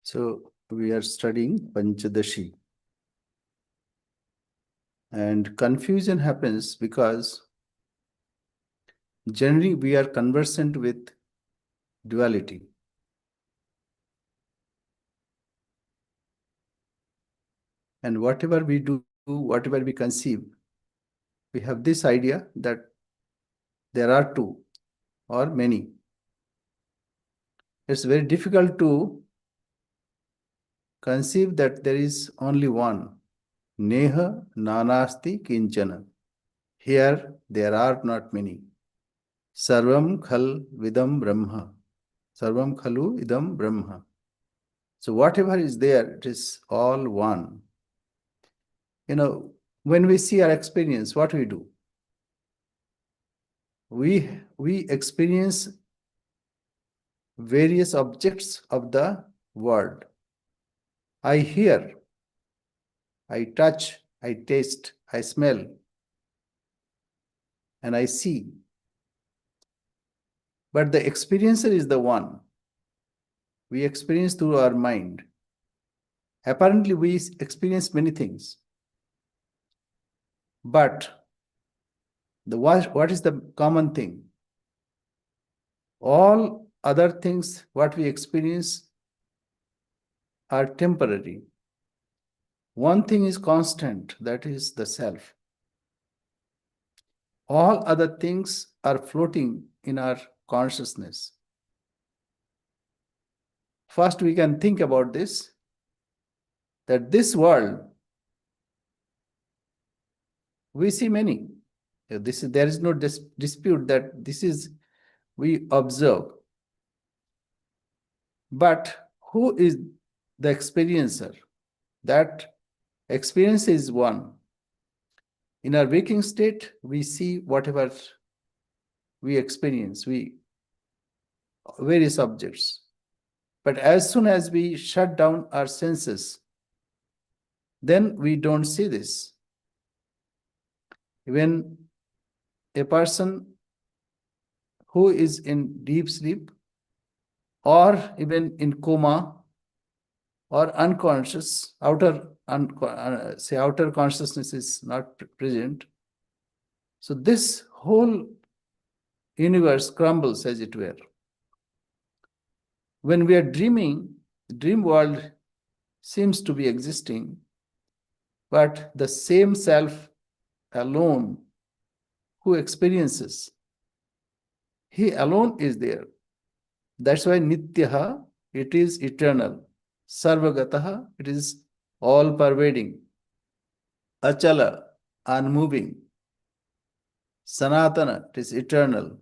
So we are studying Panchadashi. And confusion happens because generally we are conversant with duality. And whatever we do, whatever we conceive, we have this idea that there are two or many. It's very difficult to conceive that there is only one. Neha nanasti kinchana. Here there are not many. Sarvam khal vidam brahma. Sarvam khalu idam brahma. So whatever is there, it is all one. When we see our experience, what we do? We experience various objects of the world. I hear, I touch, I taste, I smell, and I see. But the experiencer is the one. We experience through our mind. Apparently, we experience many things. But what is the common thing? All other things, what we experience, are temporary. One thing is constant, that is the self. All other things are floating in our consciousness. First, we can think about this, that this world, we see many. There is no dispute that this is, we observe. But who is the experiencer? That experience is one. In our waking state, we see whatever we experience, various objects. But as soon as we shut down our senses, then we don't see this. When a person who is in deep sleep, or even in coma, or unconscious, outer consciousness is not present. So this whole universe crumbles, as it were. When we are dreaming, the dream world seems to be existing, but the same self alone who experiences, he alone is there. That's why Nityaha, it is eternal. Sarvagataha, it is all pervading. Achala, unmoving. Sanatana, it is eternal.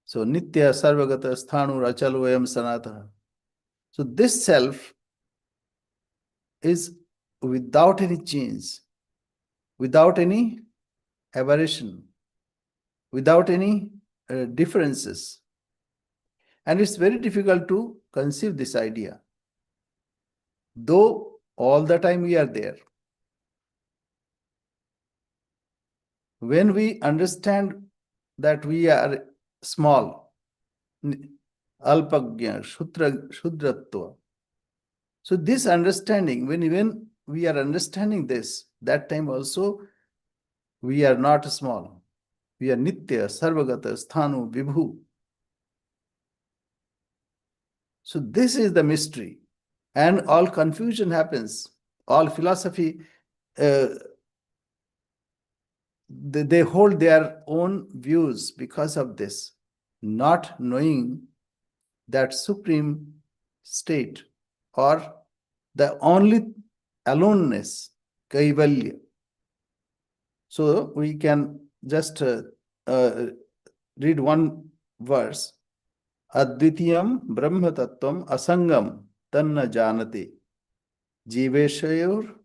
So Nitya Sarvagata Sthanu Achalovayam Sanatana. So this self is without any change, without any aberration, without any differences. And it's very difficult to conceive this idea, though all the time we are there. When we understand that we are small, alpagya, shudratva. So this understanding, when we are understanding this, that time also we are not small. We are Nitya, Sarvagata, Sthanu, Vibhu. So this is the mystery. And all confusion happens. All philosophy, they hold their own views because of this, not knowing that supreme state or the only aloneness, kaivalya. So we can just read one verse. Advitiyam Brahma Tattvam Asangam Tanna Janati Jiveshayor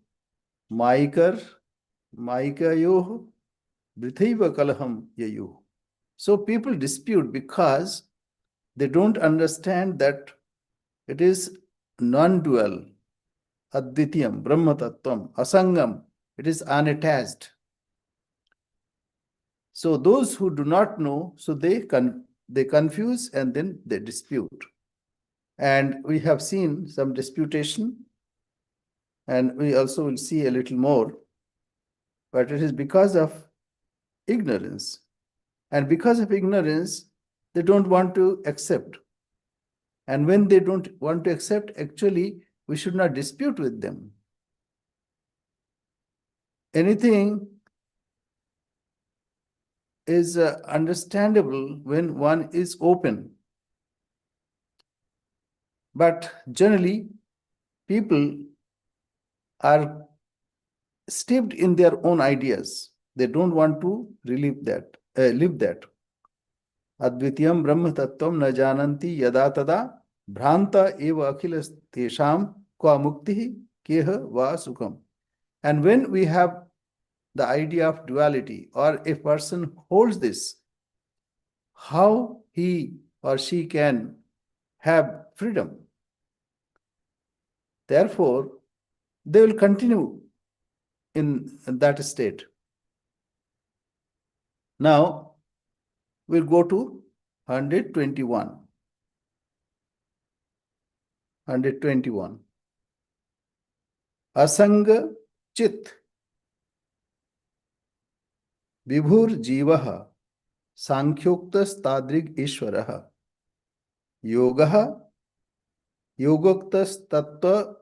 Maikayoh Brithaiva Kalaham Yayu. So people dispute because they don't understand that it is non-dual. Advitiyam Brahma Tattvam Asangam, it is unattached. So those who do not know, so they confuse and then they dispute. And we have seen some disputation, and we also will see a little more, but it is because of ignorance. And because of ignorance, they don't want to accept. And when they don't want to accept, actually, we should not dispute with them. Anything is understandable when one is open. But generally, people are steeped in their own ideas. They don't want to live that. Advitiyam Brahma Tattvam na jananti yada tada bhranta eva akhilas tesham kwa mukti keha va sukham. And when we have the idea of duality, or a person holds this, how he or she can have freedom. Therefore, they will continue in that state. Now, we'll go to 121. 121. Asanga chit vibhur jivaha sankhyoktас tadrig ishvaraha yogaha yogoktas tattva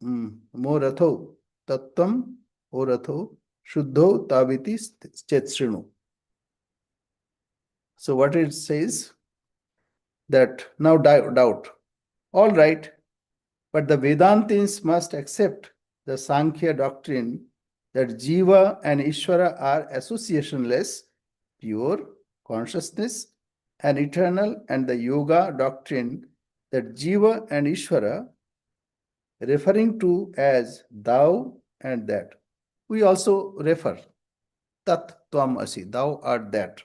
moratho tattvam oratho shuddho taviti chetstrinu. So what it says, that now doubt. All right, but the Vedantins must accept the Sankhya doctrine that Jiva and Ishvara are associationless, pure consciousness and eternal, and the Yoga doctrine that Jiva and Ishvara, referring to as thou and that. We also refer Tat Tvam Asi, thou art that.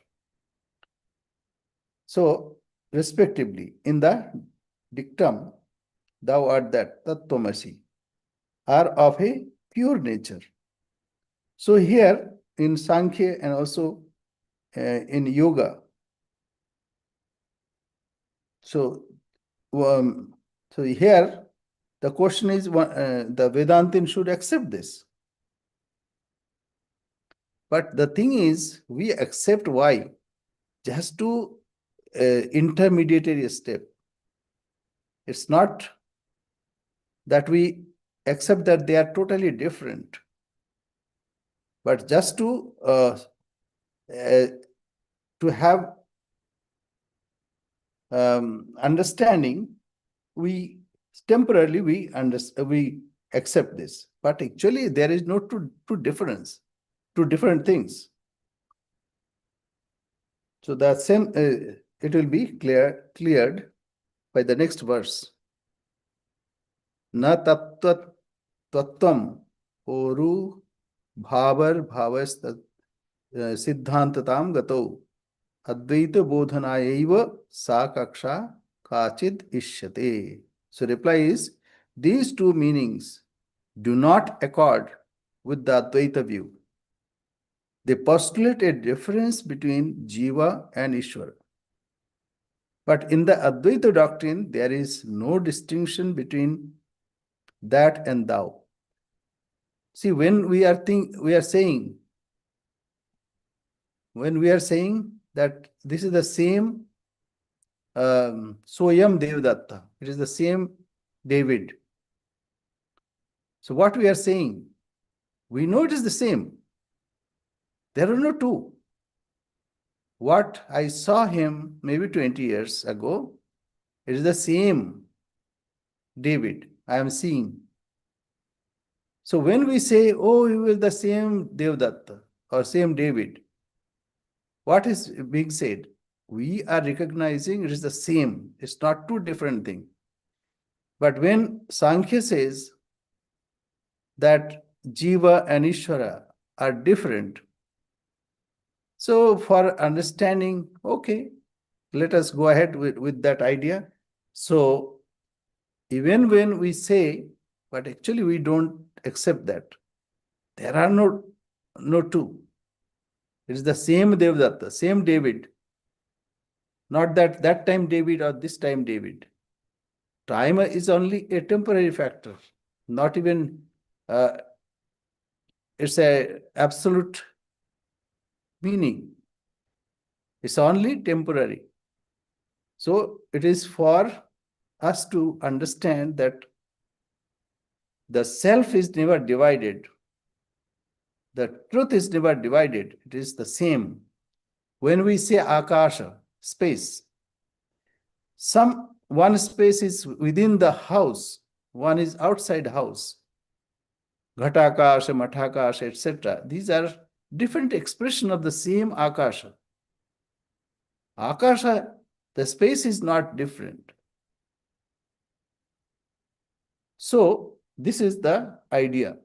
So, respectively, in the dictum, thou art that, Tat Tvam Asi, are of a pure nature. So here in Sankhya and also in Yoga, so here the question is, the Vedantin should accept this. But the thing is, we accept why? Just to intermediary step. It's not that we accept that they are totally different, but just to have understanding, we temporarily we accept this. But actually, there is no two different things. So that same it will be cleared by the next verse. Na tattvat tattvam oru bhavar bhavas siddhantatam gato advaita bodhanayaiva sa kaksha kachid ishyate. So reply is, these two meanings do not accord with the Advaita view. They postulate a difference between Jiva and Ishvara. But in the Advaita doctrine, there is no distinction between that and thou. See, when we are saying that this is the same Soyam Devdatta, it is the same David. So what we are saying, we know it is the same. There are no two. What I saw him maybe 20 years ago, it is the same David I am seeing. So when we say, oh, he was the same Devdatta or same David, what is being said? We are recognizing it is the same. It's not two different things. But when Sankhya says that Jiva and Ishvara are different, so for understanding, okay, let us go ahead with that idea. So even when we say, but actually we don't accept that. There are no two. It is the same Devdatta, same David. Not that time David or this time David. time is only a temporary factor, not even it's a absolute meaning. It's only temporary. So it is for us to understand that the self is never divided. The truth is never divided. It is the same. When we say akasha, space, one space is within the house, one is outside house. Ghatakasha, mathakasha, etc. These are different expression of the same akasha. Akasha, the space is not different. So this is the idea.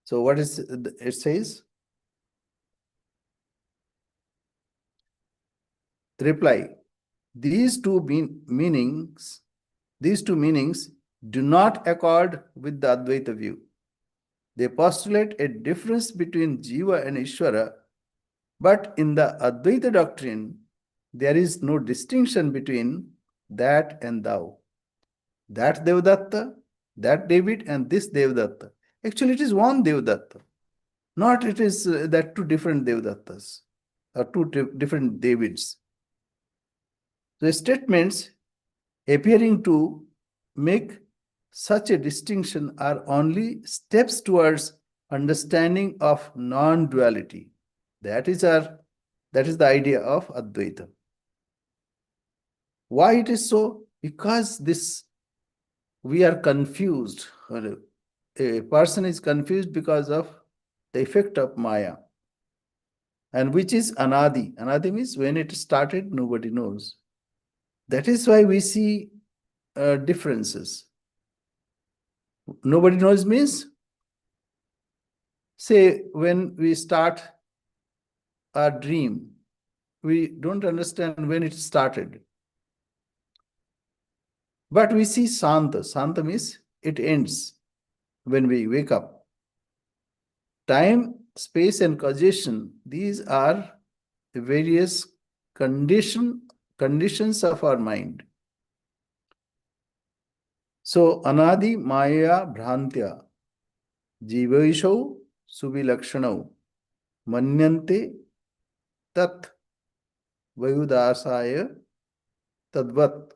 So what is it says? Reply. These two meanings do not accord with the Advaita view. They postulate a difference between Jiva and Ishvara, but in the Advaita doctrine, there is no distinction between that and thou. That Devdatta, that David, and this Devdatta. Actually, it is one Devdatta. Not it is that two different Devdattas or two different Davids. The statements appearing to make such a distinction are only steps towards understanding of non-duality. That is the idea of Advaita. Why it is so? Because we are confused. A person is confused because of the effect of Maya. And which is Anadi. Anadi means when it started, nobody knows. That is why we see differences. Nobody knows means, say, when we start our dream, we don't understand when it started. But we see Santa. Santa means it ends when we wake up. Time, space, and causation, these are the various conditions of our mind. So, Anadi Maya Bhrantya Jivaishau Subilakshanau Manyante Tat Vayudasaya Tadvat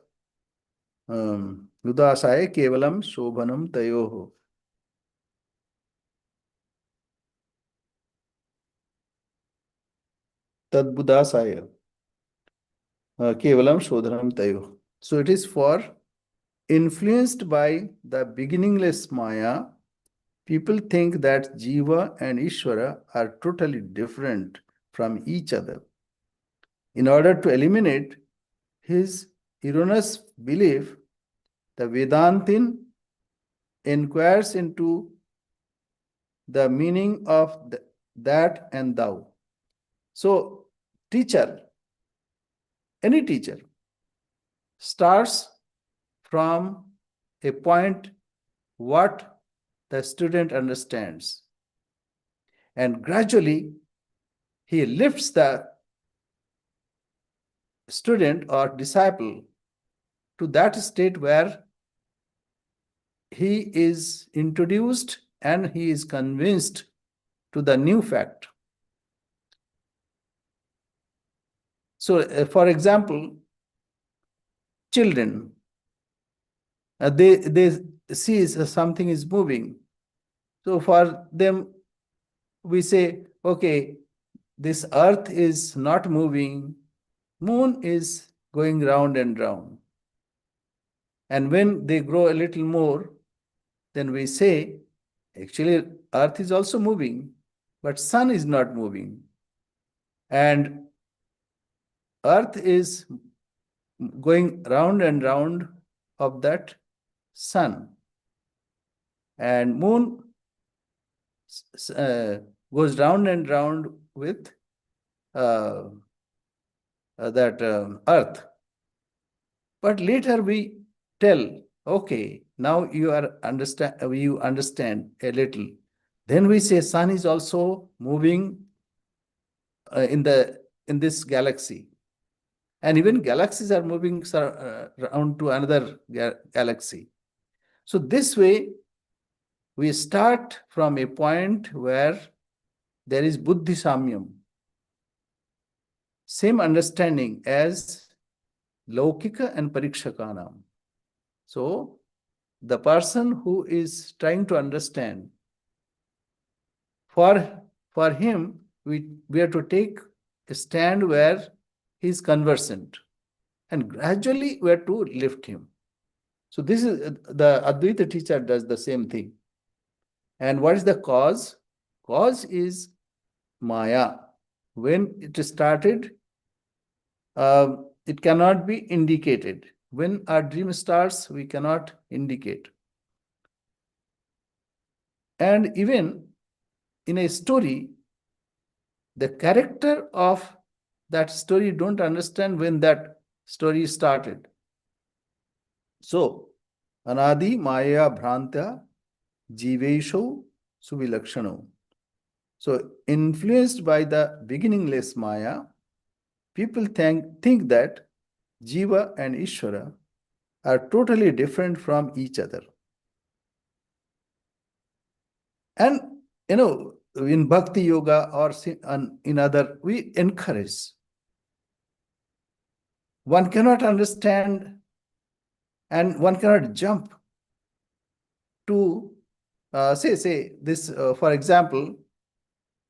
Udasaya Kevalam Shobhanam Tayoho. Tadbudasaya Kevalam Shodhanam Tayoho. So it is for influenced by the beginningless Maya, people think that Jiva and Ishvara are totally different from each other. In order to eliminate his erroneous belief, the Vedantin inquires into the meaning of that and thou. So, any teacher, starts from a point what the student understands. And gradually, he lifts the student or disciple to that state where he is introduced and he is convinced to the new fact. So, for example, children, they see something is moving. So for them, we say, okay, this earth is not moving, moon is going round and round. And when they grow a little more, then we say, actually, earth is also moving, but sun is not moving. And earth is going round and round of that sun. And moon goes round and round with that earth. But later we tell, okay, now you understand a little. Then we say sun is also moving in this galaxy. And even galaxies are moving around to another galaxy. So this way, we start from a point where there is buddhi samyam, same understanding as laukika and parikshakanam. So the person who is trying to understand, for him, we have to take a stand where he is conversant, and gradually we have to lift him. So this is the Advaita teacher does the same thing. And what is the cause? Cause is Maya. When it started, it cannot be indicated. When our dream starts, we cannot indicate. And even in a story, the character of that story don't understand when that story started. So, Anadi Maya Bhranta Jivesho Suvilakshano. So, influenced by the beginningless Maya, people think that Jiva and Ishvara are totally different from each other. And, in Bhakti Yoga or in other, we encourage. One cannot understand and one cannot jump to, say this, for example,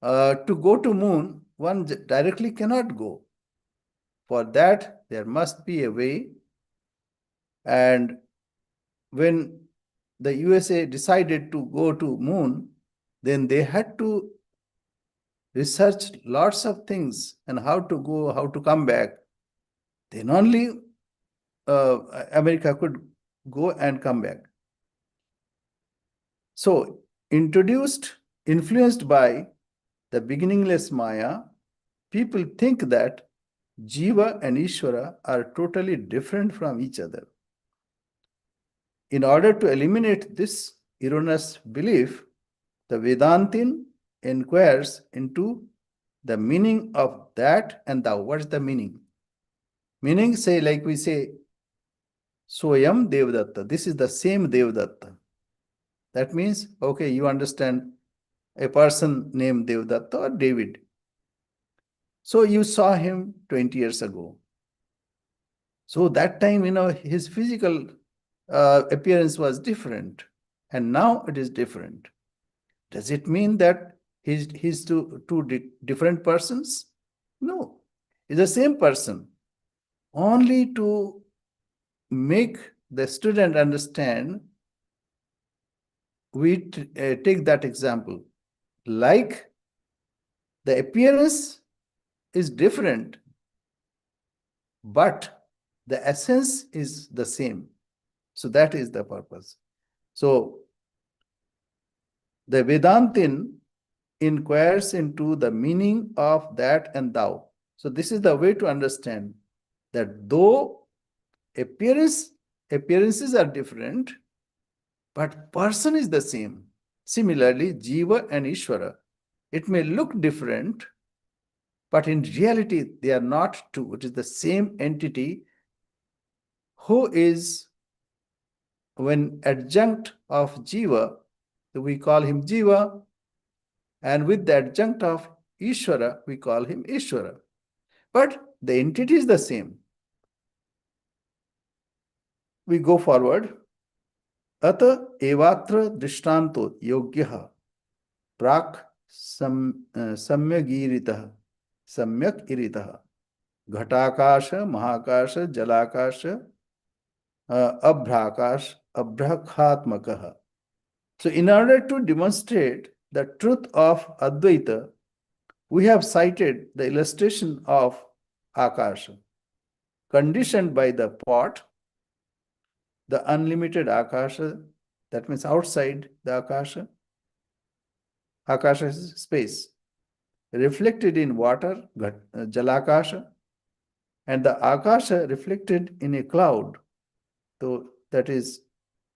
to go to moon, one directly cannot go. For that, there must be a way. And when the USA decided to go to moon, then they had to research lots of things and how to go, how to come back. Then only America could go and come back. So, influenced by the beginningless Maya, people think that Jiva and Ishvara are totally different from each other. In order to eliminate this erroneous belief, the Vedantin inquires into the meaning of that and thou. What is the meaning? Meaning, say, like we say, Soyam Devdatta. This is the same Devdatta. That means, okay, you understand a person named Devdatta or David. So you saw him 20 years ago. So that time, his physical appearance was different, and now it is different. Does it mean that he's two different persons? No, it's the same person. Only to make the student understand, we take that example. Like the appearance is different, but the essence is the same. So that is the purpose. So the Vedantin inquires into the meaning of that and thou. So this is the way to understand that though appearances are different, but person is the same. Similarly, Jiva and Ishvara, it may look different, but in reality, they are not two. It is the same entity who is, when adjunct of Jiva, so we call him Jiva, and with the adjunct of Ishvara, we call him Ishvara. But the entity is the same. We go forward. Ata evatra drishtanto yogyaha prak samyak iritaha ghatakasha mahakasha jalakasha abhrakhatmakaha. So in order to demonstrate the truth of Advaita, we have cited the illustration of Akasha, conditioned by the pot, the unlimited Akasha, that means outside the Akasha. Akasha is space, reflected in water, Jalakasha, and the Akasha reflected in a cloud. So that is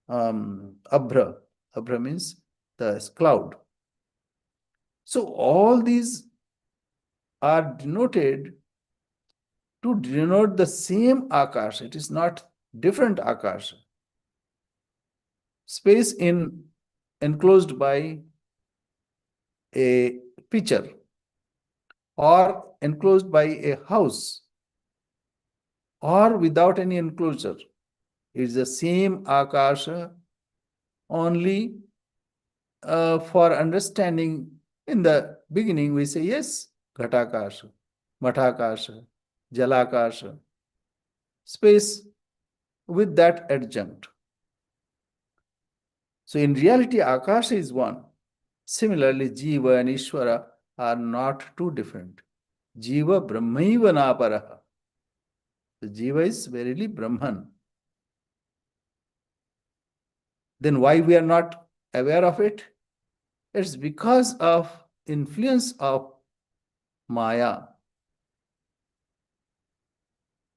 Abhra. Abhra means the cloud. So all these are denoted to denote the same Akash. It is not different Akash. Space enclosed by a pitcher or enclosed by a house or without any enclosure. It's the same Akasha, only for understanding. In the beginning, we say, yes, Ghatakasha, Mathakasha, Jalakasha, space with that adjunct. So in reality, Akasha is one. Similarly, Jiva and Ishvara are not two different. Jiva Brahmaiva Naparaha. The Jiva is verily Brahman. Then why we are not aware of it? It's because of influence of Maya.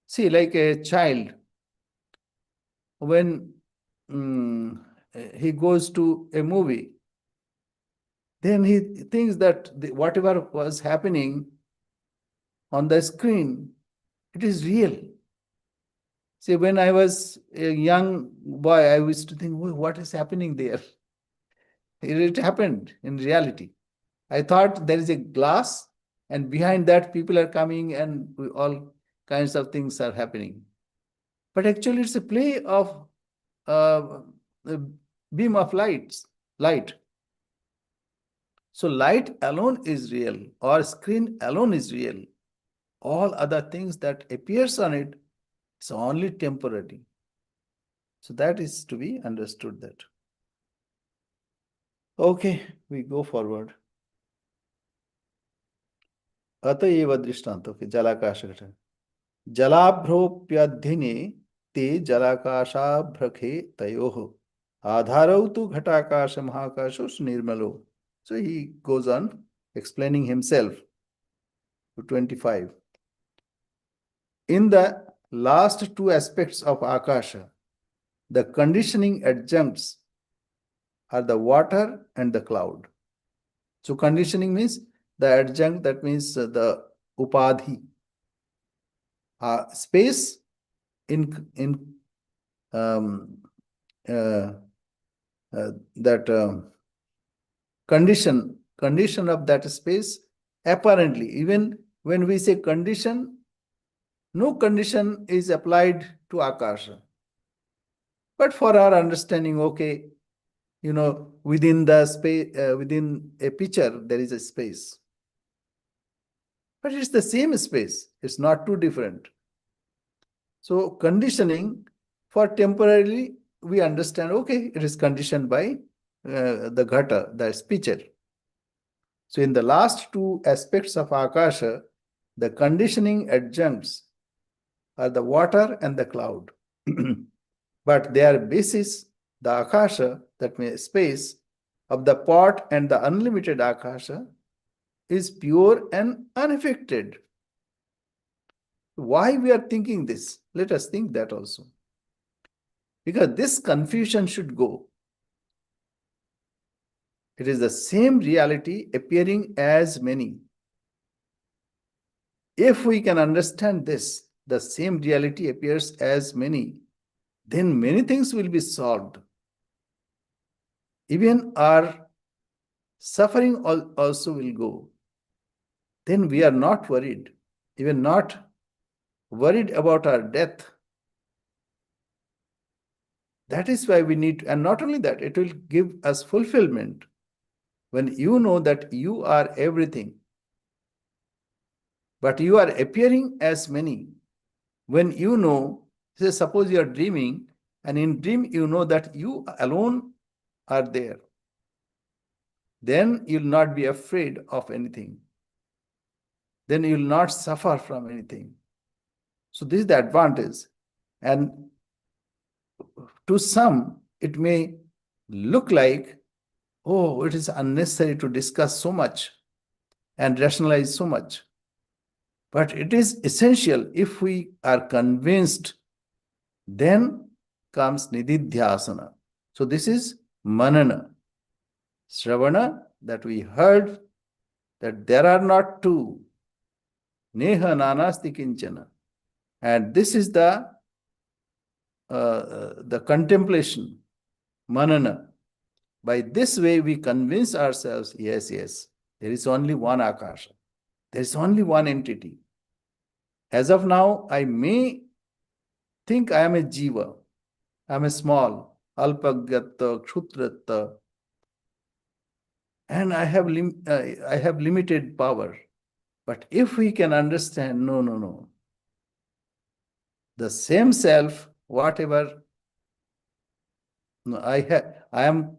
See, like a child, when he goes to a movie, then he thinks that whatever was happening on the screen, it is real. See, when I was a young boy, I used to think, what is happening there? It happened in reality. I thought there is a glass, and behind that people are coming and all kinds of things are happening. But actually it's a play of a beam of light. So light alone is real, or screen alone is real. All other things that appears on it is only temporary. So that is to be understood that. Okay, we go forward. अतएव दृष्टांत के जलाकाश घटन जलाभ्रोप्यधिने ते जलाकाशाभ्रखे तयोः आधारौ तु घटाकाश महाकाशो निर्मलो. So he goes on explaining himself to 25. In the last two aspects of Akasha, the conditioning adjuncts are the water and the cloud. So conditioning means the adjunct, that means the upadhi. Space in that condition of that space, apparently, even when we say condition, no condition is applied to Akasha. But for our understanding, okay, within the space, within a picture, there is a space. But it's the same space. It's not too different. So conditioning, for temporarily, we understand, okay, it is conditioned by the ghata, the pitcher. So in the last two aspects of Akasha, the conditioning adjuncts are the water and the cloud. But their basis, the Akasha, that means space, of the pot and the unlimited Akasha, is pure and unaffected. Why we are thinking this? Let us think that also. Because this confusion should go. It is the same reality appearing as many. If we can understand this, the same reality appears as many, then many things will be solved. Even our suffering also will go. Then we are not worried, even not worried about our death. That is why we need, and not only that, it will give us fulfillment. When you know that you are everything, but you are appearing as many. When you know, say, suppose you are dreaming, and in dream you know that you alone are there, then you will not be afraid of anything. Then you will not suffer from anything. So this is the advantage. And to some, it may look like, oh, it is unnecessary to discuss so much and rationalize so much. But it is essential. If we are convinced, then comes nididhyasana. So this is manana. Shravana, that we heard that there are not two. Neha nanasti kinchana. And this is the contemplation, manana. By this way, we convince ourselves, yes, there is only one Akasha. There is only one entity. As of now, I may think I am a jiva. I am a small, alpagyatta, kshutratta, and I have limited power. But if we can understand, no. The same self, whatever I am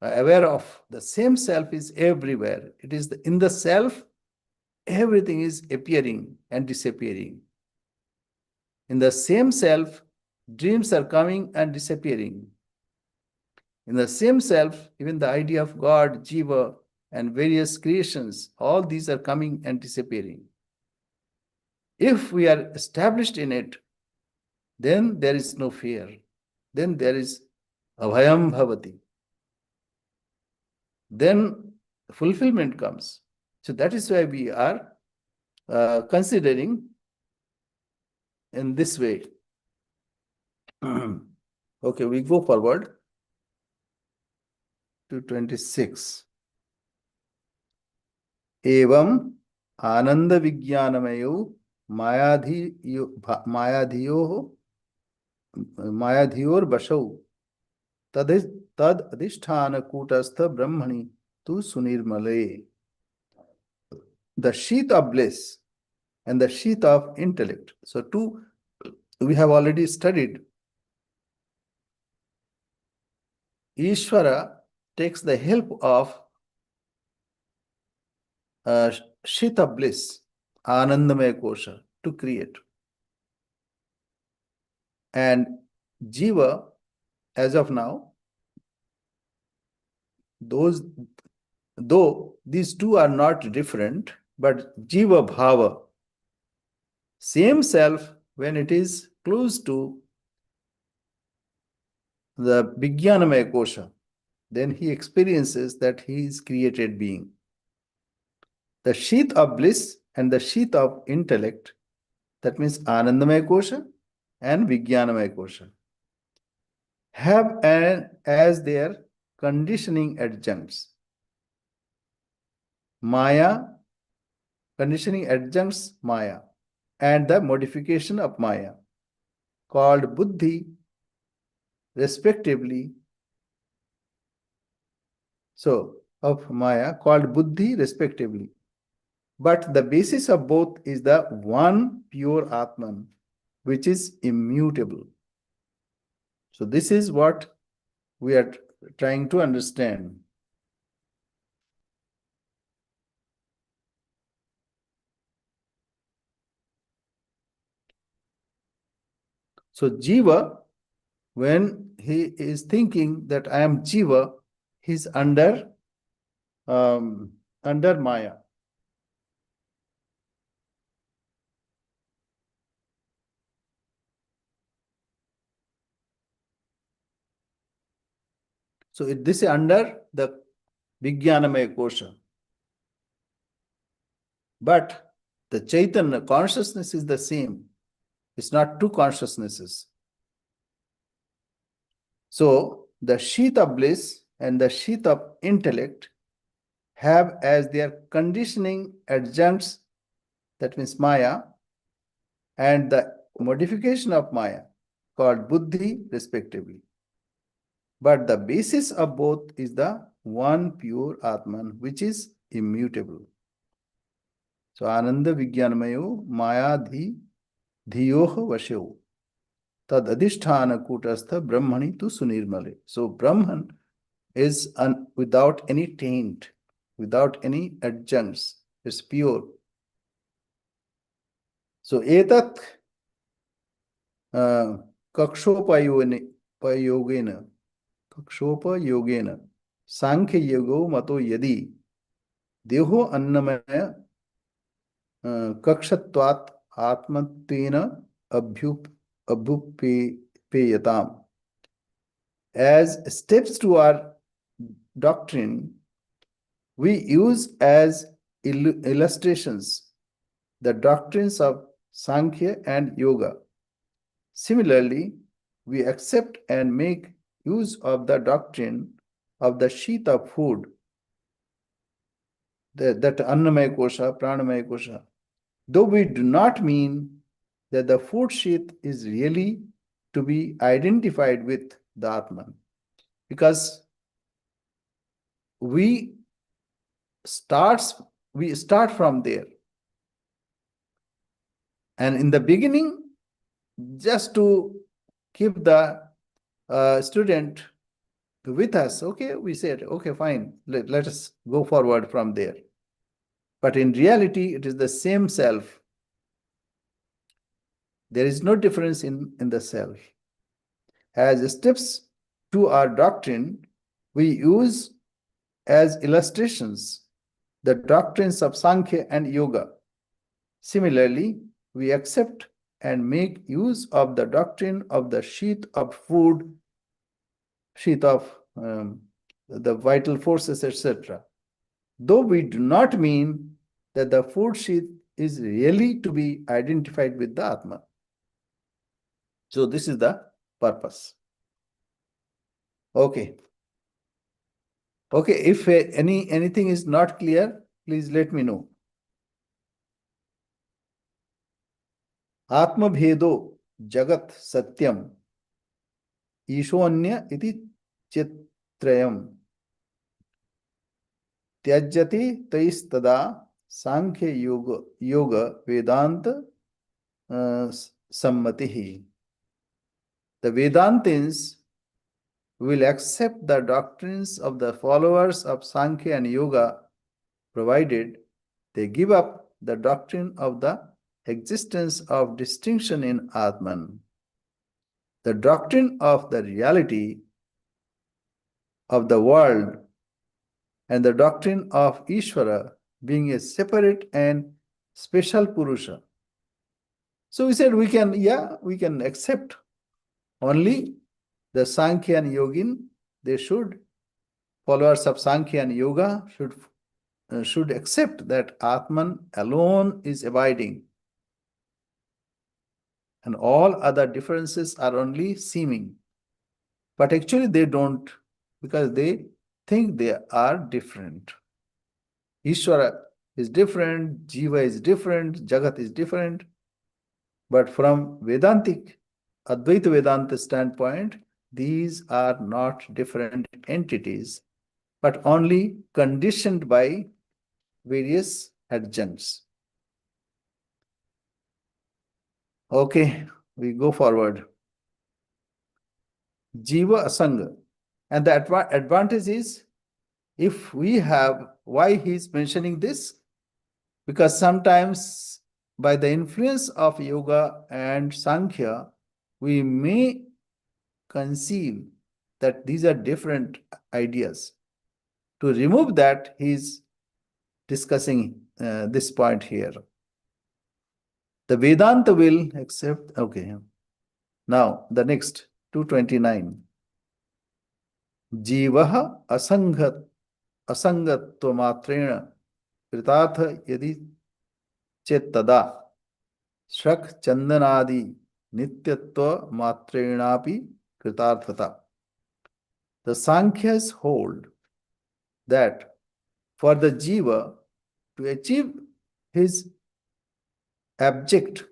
aware of, the same self is everywhere. It is in the self, everything is appearing and disappearing. In the same self, dreams are coming and disappearing. In the same self, even the idea of God, Jiva, and various creations, all these are coming and disappearing. If we are established in it, then there is no fear. Then there is abhayam bhavati. Then fulfillment comes. So that is why we are considering in this way. Okay, we go forward to 26. Evam ananda vijnanamayo mayadhiyor bashau tad adhisthana kutastha brahmani tu sunirmale. The sheath of bliss and the sheath of intellect. So two we have already studied. Ishvara takes the help of sheath of bliss, Anandamaya Kosha, to create. And Jiva, as of now, though these two are not different, but Jiva Bhava, same self, when it is close to the Vijnanamaya Kosha, then he experiences that he is created being. The sheath of bliss and the sheath of intellect, that means Anandamaya Kosha and Vijnanamaya Kosha, have as their conditioning adjuncts. Maya, conditioning adjuncts Maya, and the modification of Maya, called Buddhi, respectively. So, of Maya, called Buddhi, respectively. But the basis of both is the one pure Atman, which is immutable. So this is what we are trying to understand. So Jiva, when he is thinking that I am Jiva, he's under Maya. So this is under the Vijnanamaya Kosha. But the Chaitanya consciousness is the same. It's not two consciousnesses. So the sheath of bliss and the sheath of intellect have as their conditioning adjuncts, that means Maya, and the modification of Maya, called Buddhi, respectively. But the basis of both is the one pure Atman, which is immutable. So Ananda Vijnanamayo Maya Dhiyoh Vasho Tad Adhisthana Kutastha Brahmani tu Sunirmale. So Brahman is without any taint, without any adjuncts. It's pure. So etat kakshopayogena sankhya yogo mato yadi deho annamaya kakshatvat atmatena abhupeyatam. As steps to our doctrine, we use as illustrations the doctrines of Sankhya and Yoga. Similarly, we accept and make use of the doctrine of the sheath of food, that Annamaya Kosha, Pranamaya Kosha, though we do not mean that the food sheath is really to be identified with the Atman, because we start from there. And in the beginning, just to keep the student with us, okay, we said, okay, fine, let us go forward from there. But in reality, it is the same self. There is no difference in the self. As steps to our doctrine, we use as illustrations the doctrines of Sankhya and Yoga. Similarly, we accept and make use of the doctrine of the sheath of food, sheath of the vital forces, etc. Though we do not mean that the food sheath is really to be identified with the Atma. So this is the purpose. Okay. Okay, if anything is not clear, please let me know. Atma bhedo jagat satyam ईशोन्य इति चित्रयम् त्यज्यति तैस्तदा सांख्य योग वेदांत sammatihi. The Vedantins will accept the doctrines of the followers of Sankhya and Yoga, provided they give up the doctrine of the existence of distinction in Atman. The doctrine of the reality of the world and the doctrine of Ishvara being a separate and special Purusha. So we said we can accept only the Sankhya and Yogin. They should, followers of Sankhya and Yoga should accept that Atman alone is abiding. And all other differences are only seeming. But actually they don't, because they think they are different. Ishvara is different, Jiva is different, Jagat is different. But from Vedantic, Advaita Vedanta standpoint, these are not different entities, but only conditioned by various adjuncts. Okay, we go forward. Jiva Asanga. And the advantage is, if we have, why he is mentioning this? Because sometimes by the influence of Yoga and Sankhya, we may conceive that these are different ideas. To remove that, he is discussing this point here. The Vedanta will accept, okay. Now, the next, 229. Jivaha asangatva matrena kritatha yadi chettada shrak chandanadi nityatva matrenapi kritarthata. The Sankhyas hold that for the Jiva to achieve his abject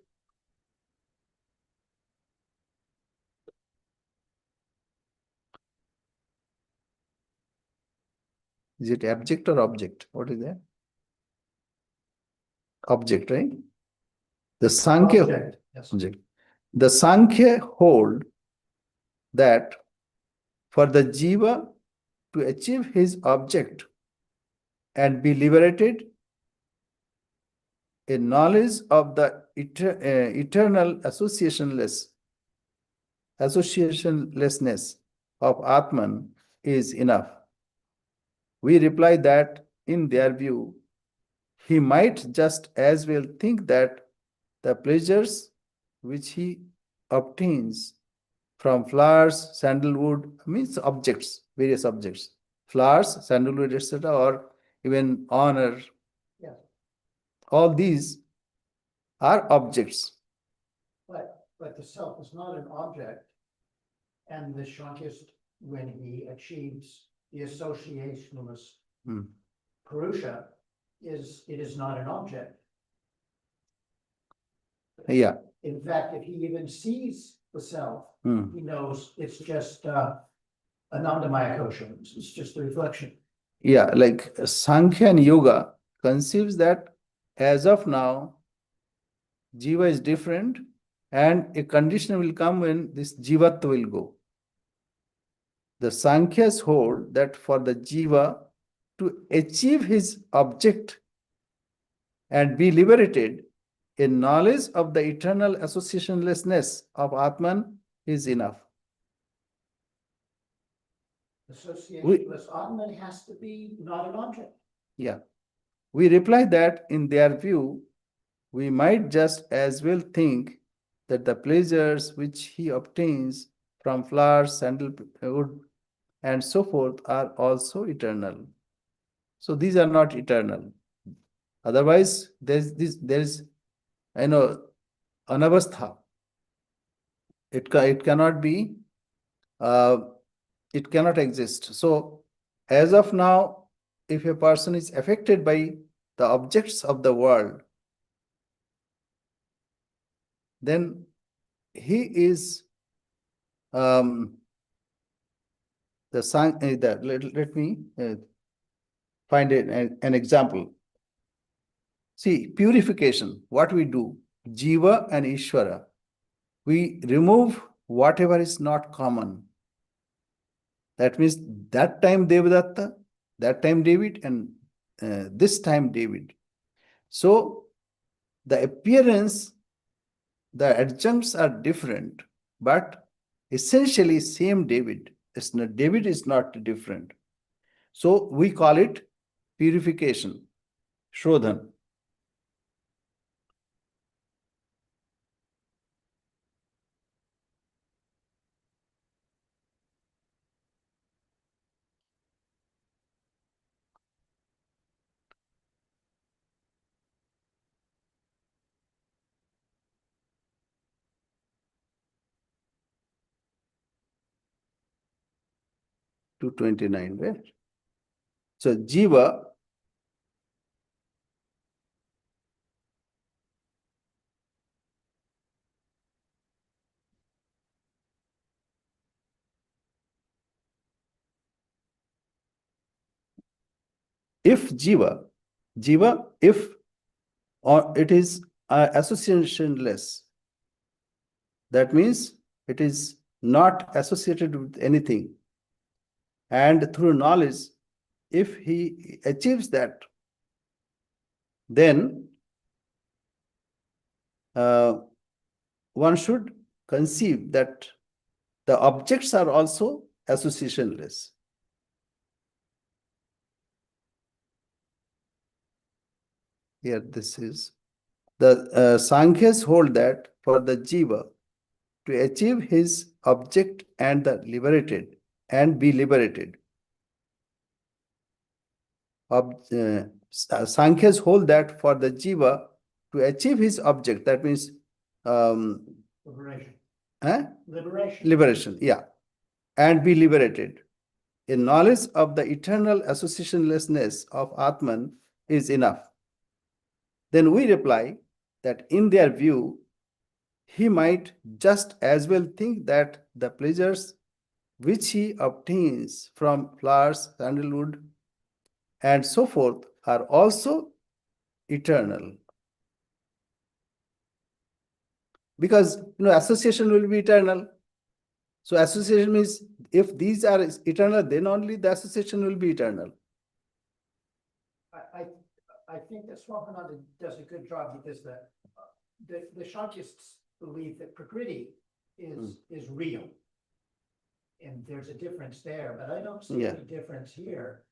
is it abject or object? What is that? Object, right? The Sankhya object. Yes. Object. The Sankhya hold that for the Jiva to achieve his object and be liberated, a knowledge of the eternal associationlessness of Atman is enough. We reply that in their view, he might just as well think that the pleasures which he obtains from flowers, sandalwood, means objects, various objects, flowers, sandalwood, etc., or even honor, all these are objects. What? but the self is not an object. And the Shankist, when he achieves the associationalist Hmm. Purusha, it is not an object. Yeah. In fact, if he even sees the self, Hmm. he knows it's just Anandamaya kosha. It's just a reflection. Yeah, like Sankhya and Yoga conceives that as of now, Jiva is different, and a condition will come when this Jivatva will go. The Sankhya's hold that for the Jiva to achieve his object and be liberated, a knowledge of the eternal associationlessness of Atman is enough. Associationless Atman has to be not an object. Yeah. We reply that in their view, we might just as well think that the pleasures which he obtains from flowers, sandalwood, and so forth are also eternal. So these are not eternal. Otherwise, there is anavastha. It cannot be. It cannot exist. So, as of now, if a person is affected by the objects of the world, then he is let me find an example. See, purification, what we do, Jiva and Ishvara, we remove whatever is not common. That means that time Devadatta, that time David, and this time David. So the appearance, the adjuncts are different, but essentially same David. David is not different. So we call it purification, Shodhan. To 29, right? So Jiva, if Jiva, if or it is associationless, that means it is not associated with anything. And through knowledge, if he achieves that, then one should conceive that the objects are also associationless. Here, this is the Sankhya's hold that for the Jiva to achieve his object and the liberated and be liberated. Sankhya's hold that for the Jiva to achieve his object, that means Liberation. Liberation. Liberation, yeah, and be liberated. A knowledge of the eternal associationlessness of Atman is enough. Then we reply that in their view, he might just as well think that the pleasures which he obtains from flowers, sandalwood, and so forth are also eternal. Because association will be eternal. So association means if these are eternal, then only the association will be eternal. I think that Swaminatha does a good job because the Shankists believe that Prakriti is real. And there's a difference there, but I don't see any difference here.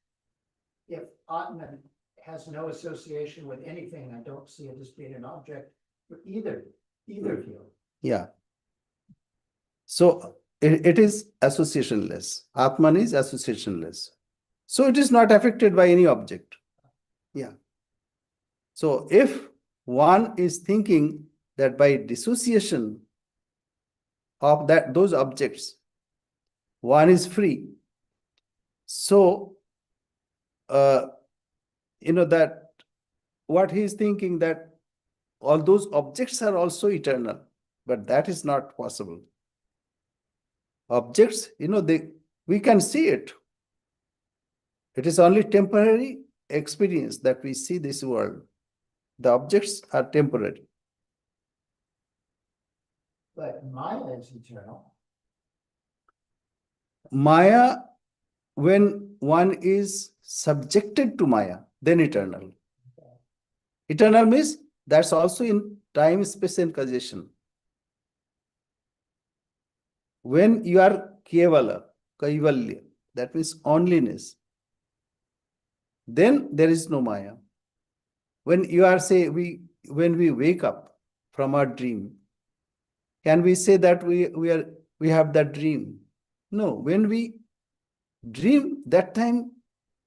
If Atman has no association with anything, I don't see it as being an object for either view. Yeah. So it is associationless. Atman is associationless. So it is not affected by any object. Yeah. So if one is thinking that by dissociation, of those objects. One is free. So, that what he is thinking, that all those objects are also eternal, but that is not possible. Objects, we can see it. It is only temporary experience that we see this world. The objects are temporary. But Maya is eternal. Maya, when one is subjected to Maya, then eternal. Eternal means that's also in time, space, and causation. When you are kaivalya, that means onlyness, then there is no Maya. When you are, when we wake up from our dream, can we say that we have that dream? No. When we dream, that time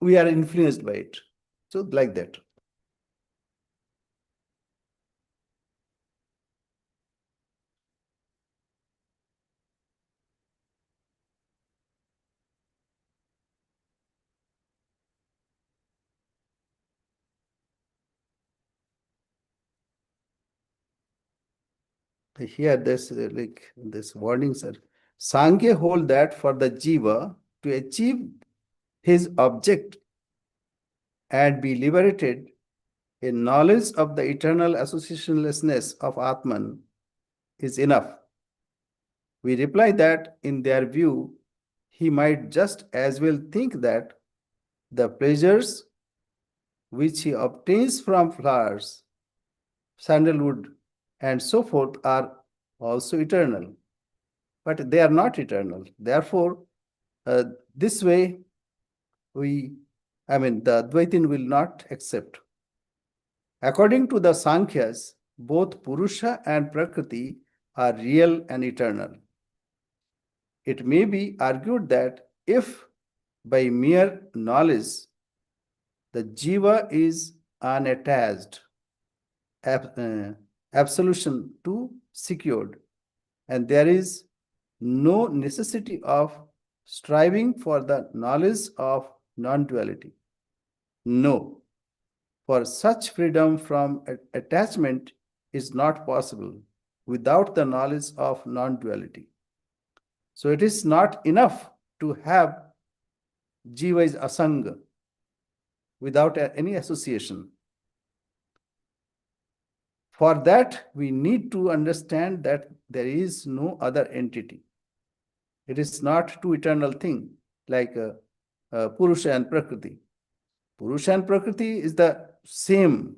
we are influenced by it. So like that. Here, this warnings are. Sankhya hold that for the jiva to achieve his object and be liberated, a knowledge of the eternal associationlessness of Atman is enough. We reply that in their view, he might just as well think that the pleasures which he obtains from flowers, sandalwood, and so forth are also eternal, but they are not eternal. Therefore, this way, the Advaitin will not accept. According to the Sankhyas, both Purusha and Prakriti are real and eternal. It may be argued that if by mere knowledge the jiva is unattached, absolution to secured, and there is no necessity of striving for the knowledge of non-duality. No, for such freedom from attachment is not possible without the knowledge of non-duality. So it is not enough to have jiva is asanga without any association. For that, we need to understand that there is no other entity. It is not two eternal things like Purusha and Prakriti. Purusha and Prakriti is the same.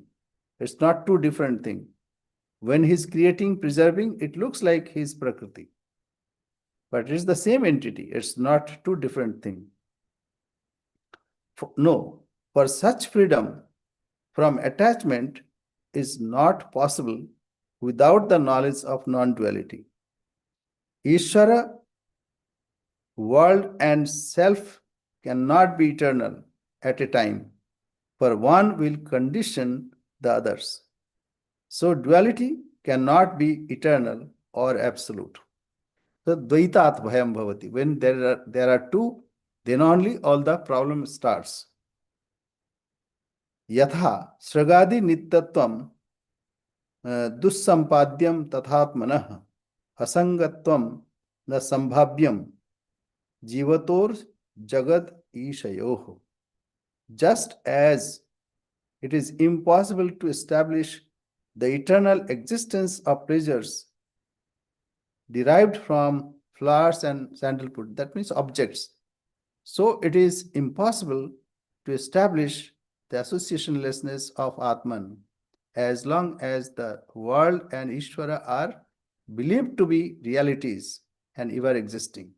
It's not two different things. When he's creating, preserving, it looks like he's Prakriti. But it's the same entity. It's not two different things. No, for such freedom from attachment is not possible without the knowledge of non-duality. Ishvara, world, and self cannot be eternal at a time, for one will condition the others. So duality cannot be eternal or absolute. So dvaitat bhayam bhavati. When there are two, then only all the problem starts. Yatha sragadi nityatvam dussampadyam tathatmanah asangatvam na sambhavyam jivator jagad ishayoh. Just as it is impossible to establish the eternal existence of pleasures derived from flowers and sandalwood, that means objects, so it is impossible to establish the associationlessness of Atman as long as the world and Ishvara are believed to be realities and ever existing.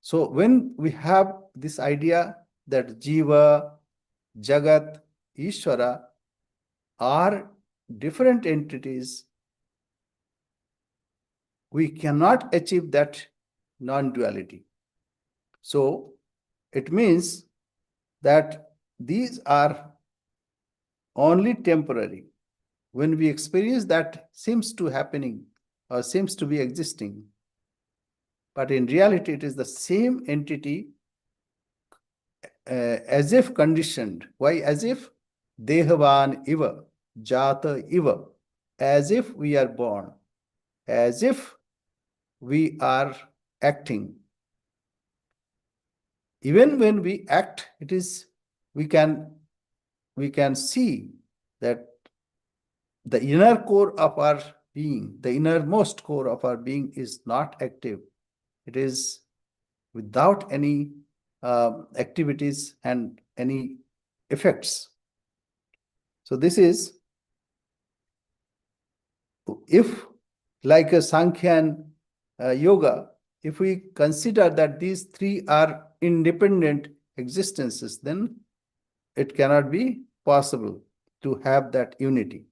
So when we have this idea that Jiva, Jagat, Ishvara are different entities, we cannot achieve that non-duality. So it means that these are only temporary. When we experience that seems to happening or seems to be existing, but in reality, it is the same entity as if conditioned. Why? As if dehavan iva, jata iva, as if we are born, as if we are acting. Even when we act, it is we can see that the inner core of our being, the innermost core of our being is not active. It is without any activities and any effects. So this is, if like a Sankhyan yoga, if we consider that these three are independent existences, then it cannot be possible to have that unity.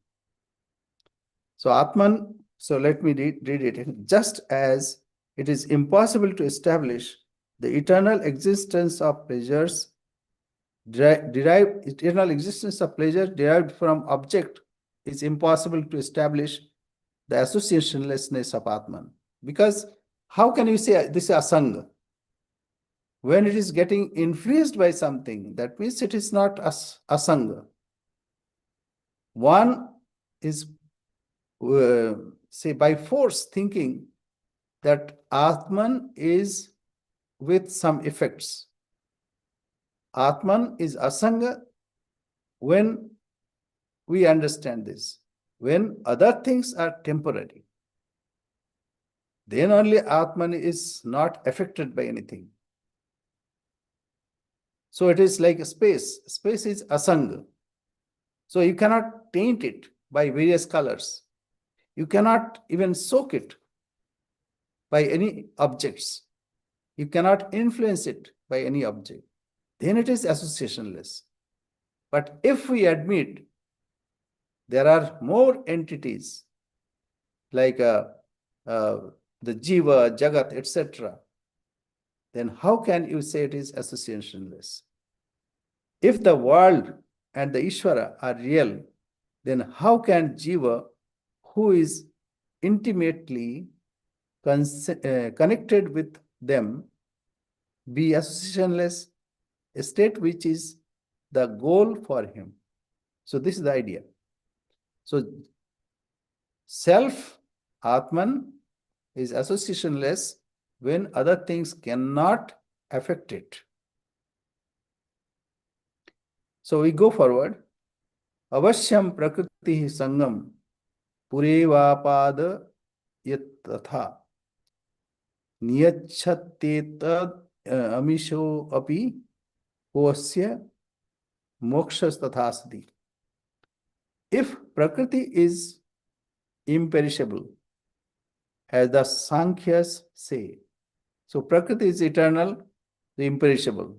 So Atman, so let me read it. Just as it is impossible to establish the eternal existence of pleasures eternal existence of pleasure derived from object, is impossible to establish the associationlessness of Atman. Because how can you say this is asanga? When it is getting influenced by something, that means it is not asanga. One is, say, by force thinking that Atman is with some effects. Atman is asanga when we understand this. When other things are temporary, then only Atman is not affected by anything. So it is like a space. Space is asanga. So you cannot paint it by various colors. You cannot even soak it by any objects. You cannot influence it by any object. Then it is associationless. But if we admit there are more entities like the jiva, jagat, etc., then how can you say it is associationless? If the world and the Ishvara are real, then how can jiva, who is intimately connected with them, be associationless, a state which is the goal for him? So this is the idea. So self, Atman, is associationless when other things cannot affect it. So we go forward. Avashyam prakriti sangam purevapad yatatha niyachateta amisho api posya mokshas tathasati. If Prakriti is imperishable, as the Sankhyas say, so Prakriti is eternal, the imperishable,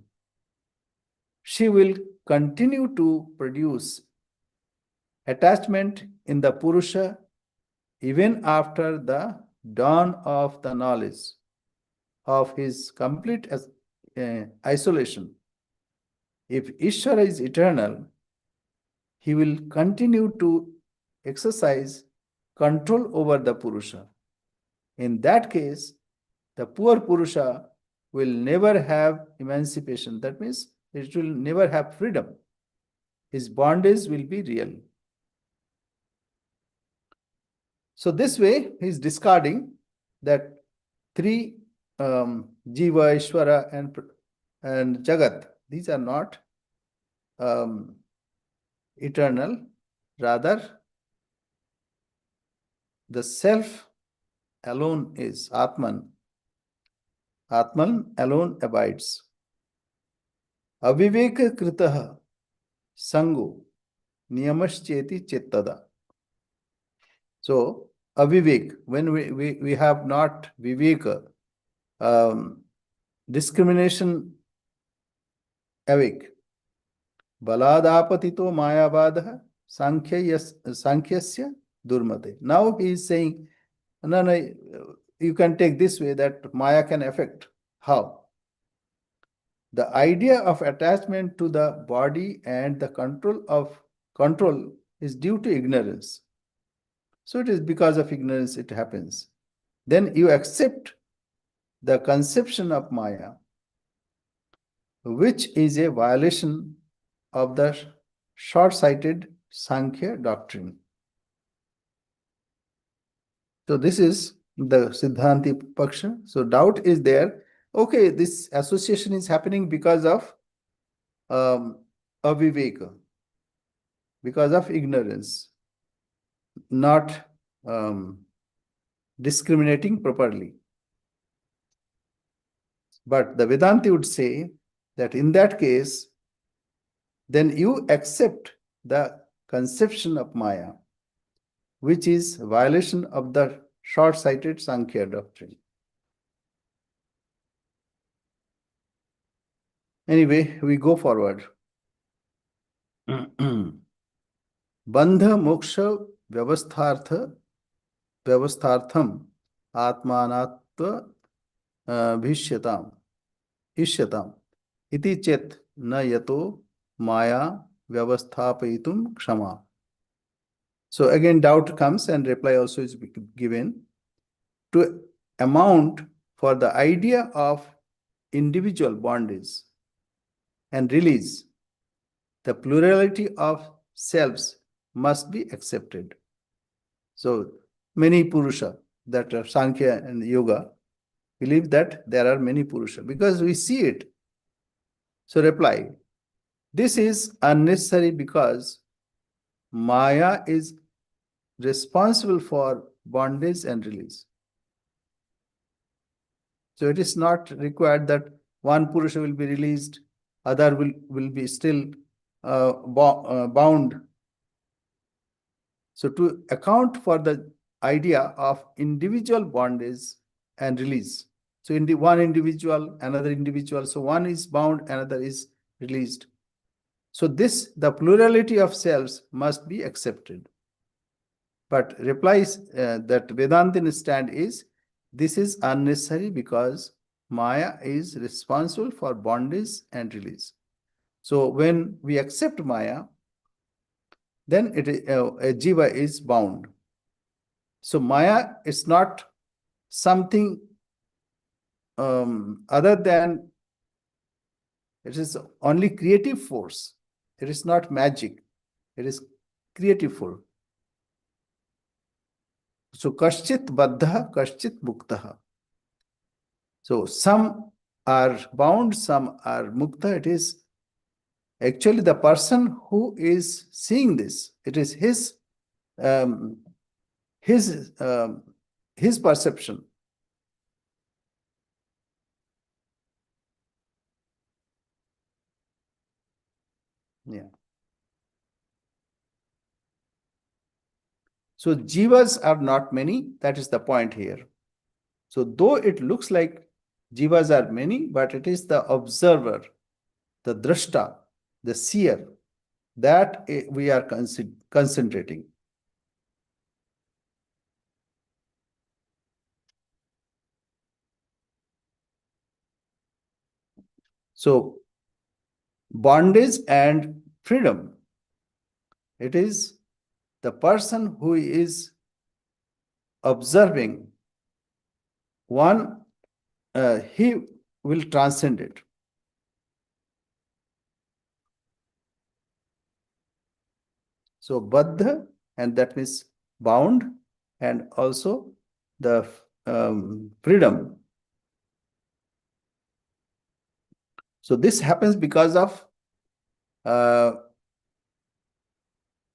she will continue to produce attachment in the Purusha even after the dawn of the knowledge of his complete isolation. If Ishvara is eternal, he will continue to exercise control over the Purusha. In that case, the poor Purusha will never have emancipation. That means it will never have freedom. His bondage will be real. So this way, he is discarding that three Jiva, Ishvara, and Jagat. These are not eternal. Rather, the self alone is Atman. Atman alone abides. Aviveka kritaha sango niyamascheti chettada. So, avivek, when we have not viveka, discrimination awake. Baladapatito mayavadaha sankhyasya durmate. Now he is saying, no, you can take this way that Maya can affect. How? The idea of attachment to the body and the control is due to ignorance. So it is because of ignorance it happens. Then you accept the conception of Maya, which is a violation of the short-sighted Sankhya doctrine. So this is the Siddhanti Paksha. So doubt is there. Okay, this association is happening because of aviveka, because of ignorance, not discriminating properly. But the Vedanti would say that in that case, then you accept the conception of Maya, which is violation of the short-sighted Sankhya doctrine. Anyway, we go forward. Bandha moksha vyavasthartham atmanatva bhishyatam ishyatam iti chet na yato maya vyavasthapayitum kshama. So again doubt comes and reply also is given. To amount for the idea of individual bondage and release, the plurality of selves must be accepted. So many Purusha, that Sankhya and Yoga, believe that there are many Purusha because we see it. So reply, this is unnecessary because Maya is responsible for bondage and release. So it is not required that one Purusha will be released, other will be still bound. So to account for the idea of individual bondage and release. So in the one individual, another individual, so one is bound, another is released. So this, the plurality of selves must be accepted. But replies that Vedantin stand is, this is unnecessary because Maya is responsible for bondage and release. So when we accept Maya, then a jiva is bound. So Maya is not something other than, it is only creative force. It is not magic. It is creative force. So kaschit baddha, kaschit muktaha. So some are bound, some are mukta. It is actually the person who is seeing this. It is his perception. Yeah. So jivas are not many. That is the point here. So though it looks like jivas are many, but it is the observer, the drashta, the seer, that we are concentrating. So bondage and freedom, it is the person who is observing one, he will transcend it. So baddha, and that means bound, and also the freedom. So this happens because of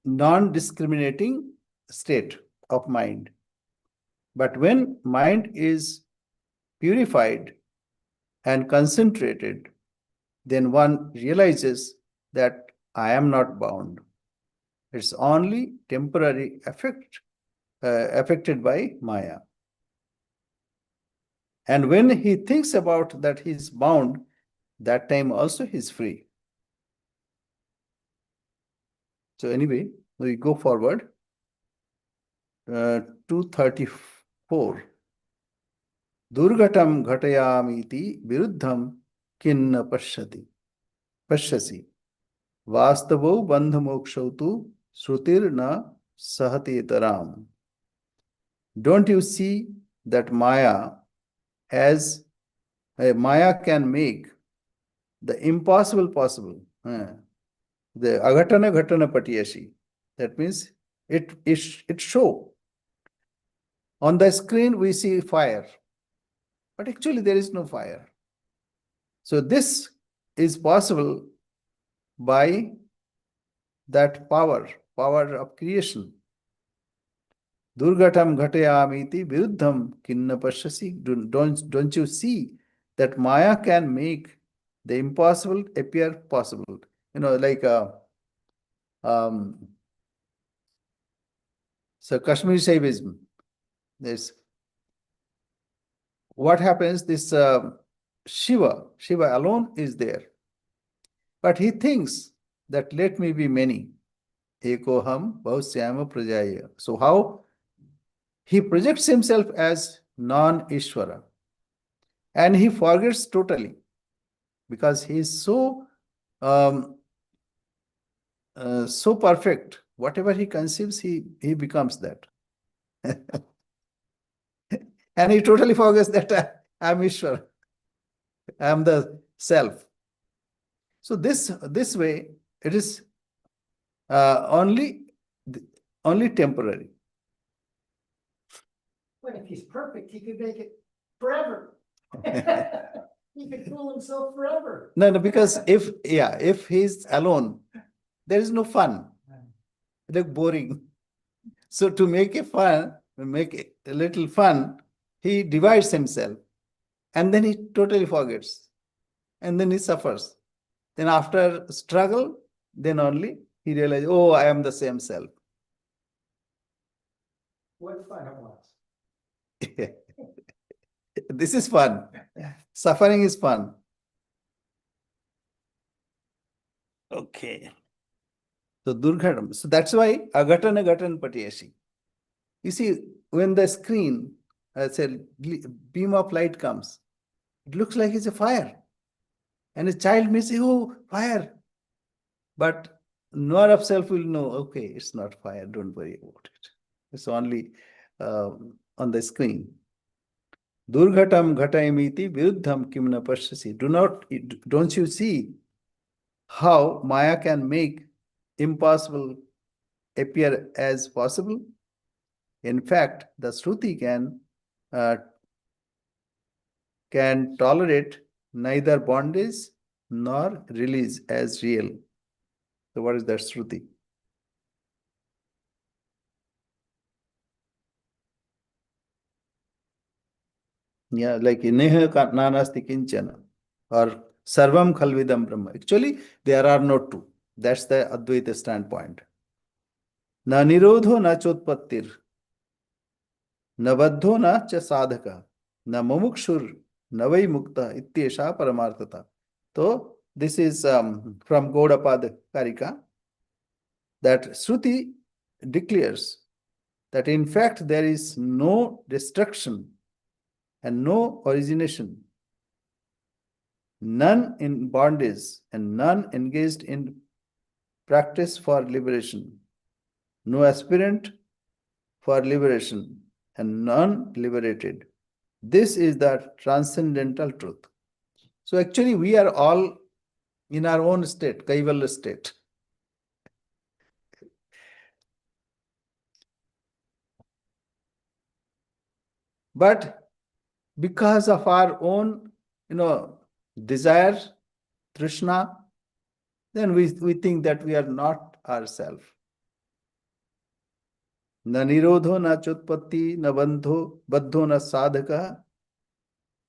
non-discriminating state of mind. But when mind is purified and concentrated, then one realizes that I am not bound. It's only temporary affected by Maya. And when he thinks about that he is bound, that time also he is free. So anyway, we go forward. 234. Durgatam ghatayamiti viruddham kinna pashyasi. Vastavo bandhamokshautu srutir na sahatetaram. Don't you see that Maya, as Maya can make the impossible possible. The agatana ghatana patiyashi. That means it show. On the screen we see fire, but actually there is no fire. So this is possible by that power of creation. Durgatam ghatayamiti viruddham kinna pashyasi. Don't you see that Maya can make the impossible appear possible? Like so Kashmiri Shaivism. This what happens? This Shiva alone is there, but he thinks that let me be many. Ekoham Bhausyama Prajaya. So how he projects himself as non-Ishvara, and he forgets totally because he is um, so perfect. Whatever he conceives, he becomes that. And he totally forgets that I am Ishvara. I am the self. So this way, it is only temporary. But if he's perfect, he could make it forever. He could fool himself forever. No, because if he's alone, there is no fun. It's like boring. So to make a little fun, he divides himself, and then he totally forgets, and then he suffers. Then after struggle, then only he realizes, oh, I am the same self. What fun it was. This is fun. Suffering is fun. Okay. So Durghatam. So that's why Agatana Gatan Patiyashi. You see, when the screen, say, beam of light comes, it looks like it's a fire. And a child may say, oh, fire. But knower of self will know, okay, it's not fire, don't worry about it. It's only on the screen. Durghatam ghatayamiti viruddham kimna pashyasi. Don't you see how Maya can make impossible appear as possible? In fact, the Shruti can tolerate neither bondage nor release as real. So what is that Shruti? Yeah, like Neha Nanasti Kinchana or Sarvam Khalvidam Brahma. Actually, there are no two. That's the Advaita standpoint. Na nirodho na chotpattir, na baddho na cha sadhaka, na mumukshur, na vai mukta ityesha paramartata. So, this is from Gaudapad Karika, that Shruti declares that in fact there is no destruction and no origination, none in bondage and none engaged in practice for liberation, no aspirant for liberation and none liberated. This is the transcendental truth. So actually we are all in our own state, Kaivalya state. But because of our own, desire, Trishna, then we think that we are not ourselves. Na nirodho na chutpatti na baddho na sadhaka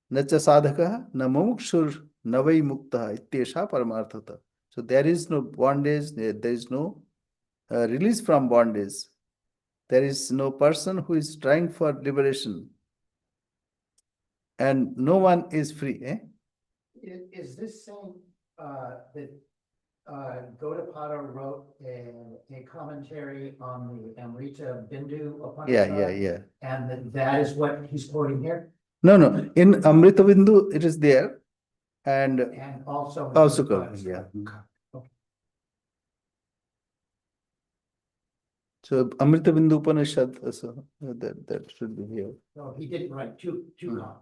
na cha sadhaka na mumukshur na vai mukta ityesha paramarthata. So there is no bondage, there is no release from bondage. There is no person who is trying for liberation. And no one is free. Is this same, that Gaudapada wrote a commentary on the Amrita Bindu Upanishad? Yeah. And that is what he's quoting here? No. In Amrita Bindu, it is there. And also. Yeah. So Amrita Bindu Upanishad, so that should be here. No, he didn't write two commentaries.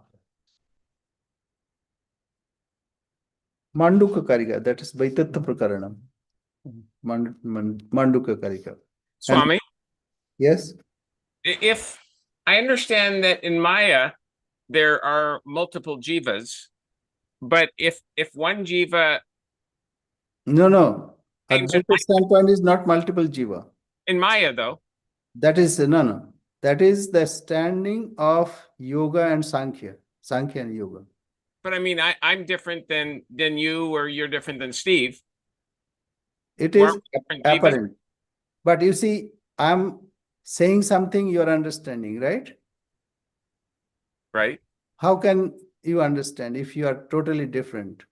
Manduka Karika, that is Vaitatta Prakaranam. Manduka Karika. And Swami, yes, if I understand that in Maya there are multiple jivas, but if one jiva no. changes Advaita standpoint is not multiple jiva. in Maya though, That is no. That is the standing of yoga and Sankhya and yoga. but I mean I'm different than you, or you're different than Steve. It We're is different jivas, apparent. But you see, I'm saying something you are understanding, right? right? How can you understand if you are totally different?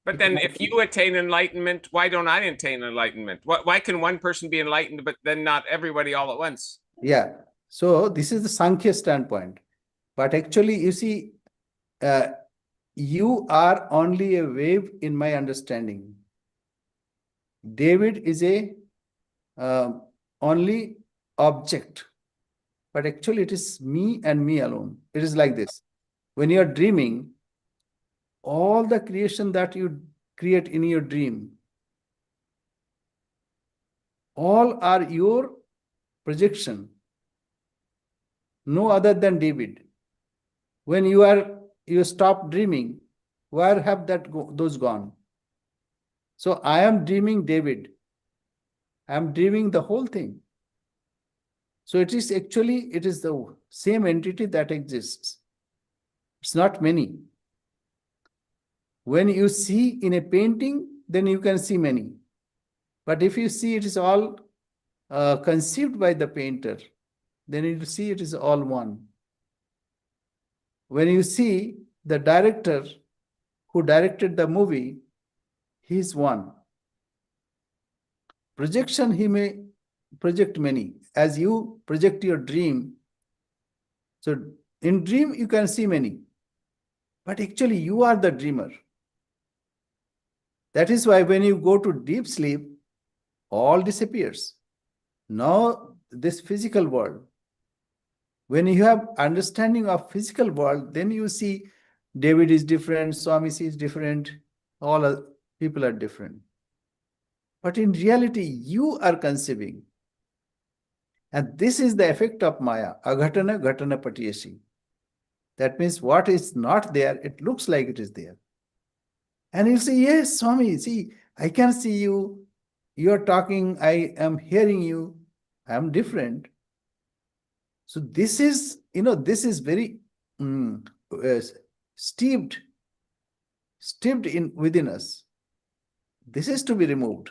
But then if you attain enlightenment, why don't I attain enlightenment? Why can one person be enlightened, but then not everybody all at once? Yeah. So this is the Sankhya standpoint. But actually, you see, you are only a wave in my understanding. David is a only object, but actually it is me and me alone. It is like this. When you are dreaming, all the creation that you create in your dream, all are your projection, no other than David. When you stop dreaming, where have those gone? So I am dreaming David. I am dreaming the whole thing. So it is the same entity that exists. It's not many. When you see in a painting, then you can see many. But if you see it is all conceived by the painter, then you see it is all one. When you see the director who directed the movie, he is one. Projection, he may project many. As you project your dream, so in dream you can see many. But actually you are the dreamer. That is why when you go to deep sleep, all disappears. Now this physical world, when you have understanding of physical world, then you see David is different, Swami is different, all people are different. But in reality, you are conceiving. And this is the effect of Maya, aghatana ghatana patiyasi. That means what is not there, it looks like it is there. And you say, yes, Swami, see, I can see you. You are talking, I am hearing you. I am different. So this is, this is very steeped in within us. This is to be removed.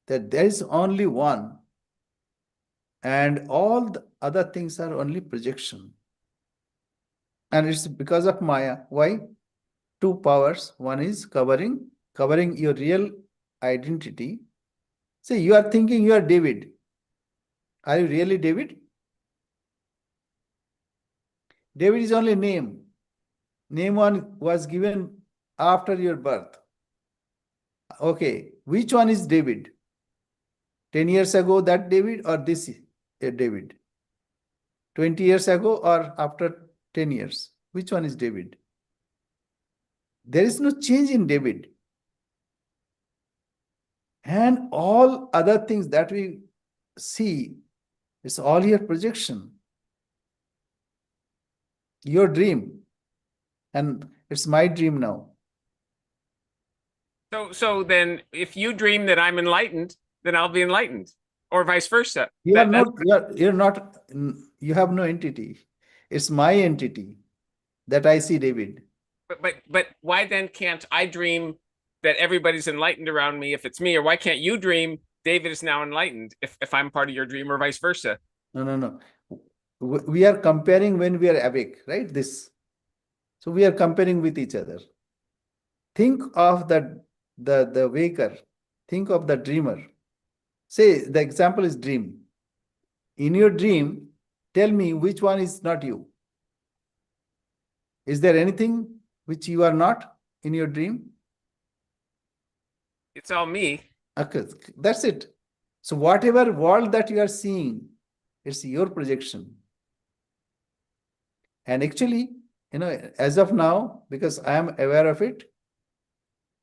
That there is only one, and all the other things are only projection. And it's because of Maya. Why? Two powers. One is covering your real identity. See, you are thinking you are David. Are you really David? David is only name. Name one was given after your birth. Okay, which one is David? 10 years ago, that David, or this David? 20 years ago or after 10 years? Which one is David? There is no change in David. And all other things that we see, it's all your projection, your dream. And it's my dream now. So then if you dream that I'm enlightened, then I'll be enlightened, or vice versa. You are not, you're not, you have no entity. It's my entity that I see David. But why then can't I dream that everybody's enlightened around me if it's me? Or why can't you dream David is now enlightened if I'm part of your dream, or vice versa? No. We are comparing when we are awake, right? So we are comparing with each other. Think of the waker. Think of the dreamer. Say the example is dream. In your dream, tell me which one is not you. Is there anything which you are not in your dream? It's all me. Okay, that's it. So whatever world that you are seeing, it's your projection. And actually, as of now, because I am aware of it,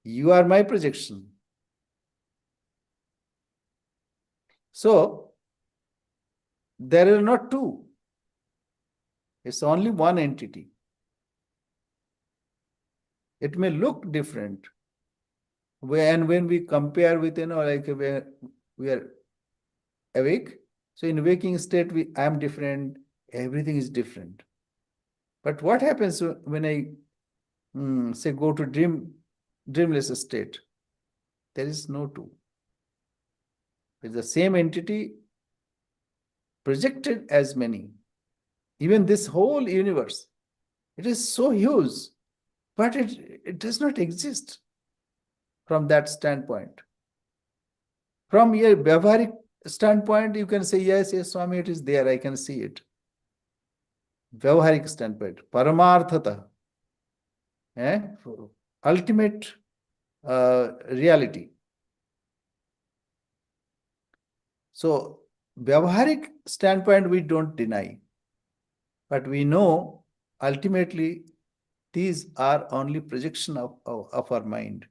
You are my projection. So, there are not two. It's only one entity. It may look different. When we compare with, like where we are awake. So in waking state, I am different. Everything is different. But what happens when I say go to dreamless state? There is no two. It's the same entity projected as many. Even this whole universe, it is so huge, but it does not exist from that standpoint. From a Vyavharik standpoint, you can say, yes, Swami, it is there, I can see it. Vyavharik standpoint, Paramarthata, ultimate reality. So, Vyavharik standpoint, we don't deny. But we know ultimately these are only projection of our mind.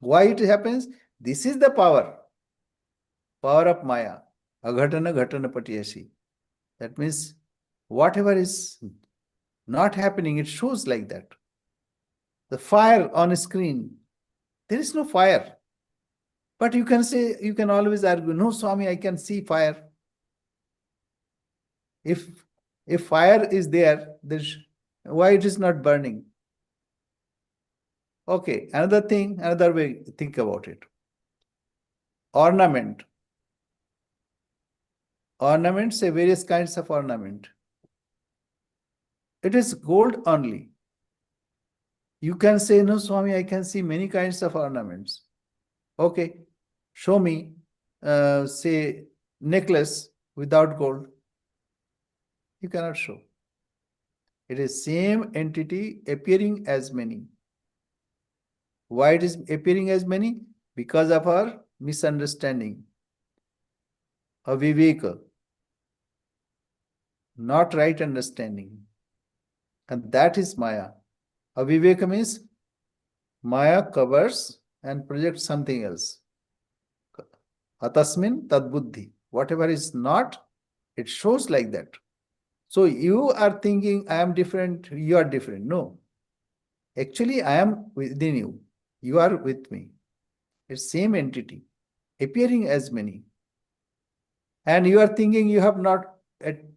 Why it happens? This is the power of Maya. Aghatana ghatana patiyasi. That means whatever is not happening, it shows like that. The fire on a screen, there is no fire. But you can say, you can always argue, no, Swami, I can see fire. If fire is there, why it is not burning? Okay, another way to think about it. Ornament. Ornaments, say various kinds of ornament. It is gold only. You can say, no, Swami, I can see many kinds of ornaments. Okay, show me, say, necklace without gold. You cannot show. It is same entity appearing as many. Why it is appearing as many? Because of our misunderstanding. Aviveka. Not right understanding. And that is Maya. Aviveka means Maya covers and projects something else. Atasmin tad buddhi. Whatever is not, it shows like that. So you are thinking, I am different, you are different. No. Actually, I am within you. You are with me. It's same entity, appearing as many. And you are thinking you have not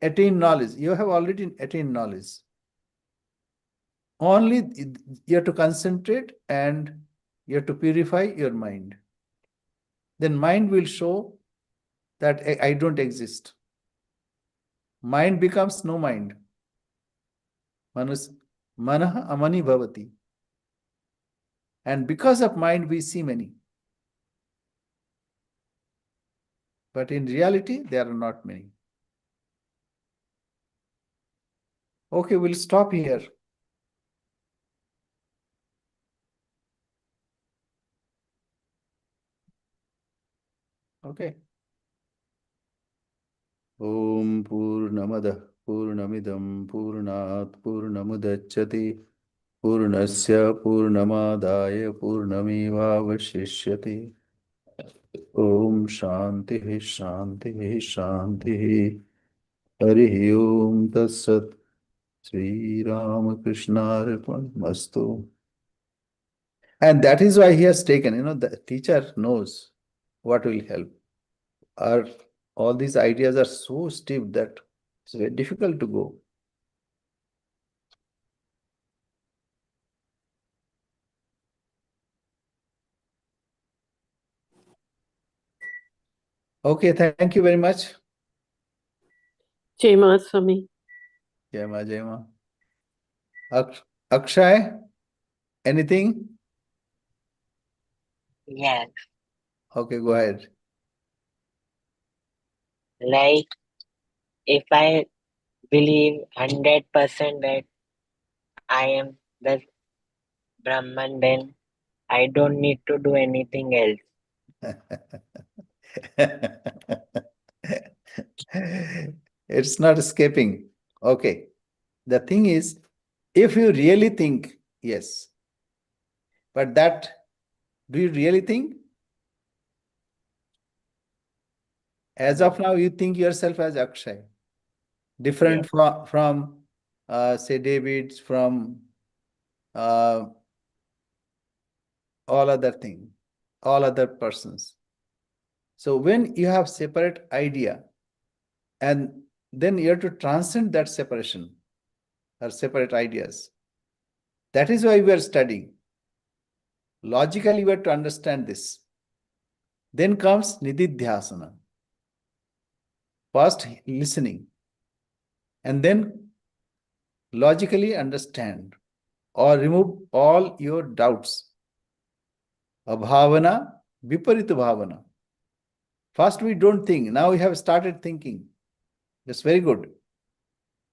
attained knowledge. You have already attained knowledge. Only you have to concentrate and you have to purify your mind. Then mind will show that I don't exist. Mind becomes no mind. Manaha amani bhavati. And because of mind, we see many. But in reality, there are not many. Okay, we'll stop here. Okay. Om Purnamadah Purnamidam Purnat Purnamudachyati Purnasya Purnamadaya Purnamevavashishyati. Om Shanti Shanti Shanti. Hari Om Tatsat. Sri Ramakrishna Mastu. And that is why he has taken, the teacher knows what will help. All these ideas are so stiff that it's very difficult to go. Okay, thank you very much. Jai Ma Swami. Jai Ma, Jai Ma. Akshay, anything? Yes, Okay, go ahead. like if I believe 100% that I am the Brahman, then I don't need to do anything else. It's not escaping. Okay. The thing is, if you really think Yes. But that, do you really think? As of now, you think yourself as Akshay. Different from say, David, from all other thing, all other persons. So when you have separate idea, and then you have to transcend that separation or separate ideas. That is why we are studying. Logically, we have to understand this. Then comes nididhyasana. First, listening. And then logically understand or remove all your doubts. Abhavana, viparita bhavana. First, we don't think. Now we have started thinking. That's very good.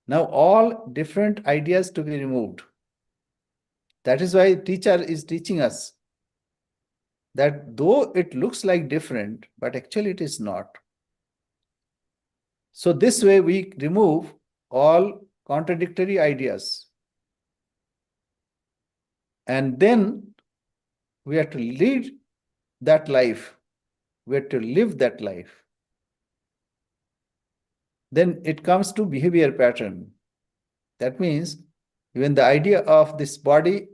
Now all different ideas to be removed. That is why teacher is teaching us that though it looks like different, but actually it is not. So this way we remove all contradictory ideas. And then we have to lead that life. We have to live that life. Then it comes to behavior pattern. That means when the idea of this body,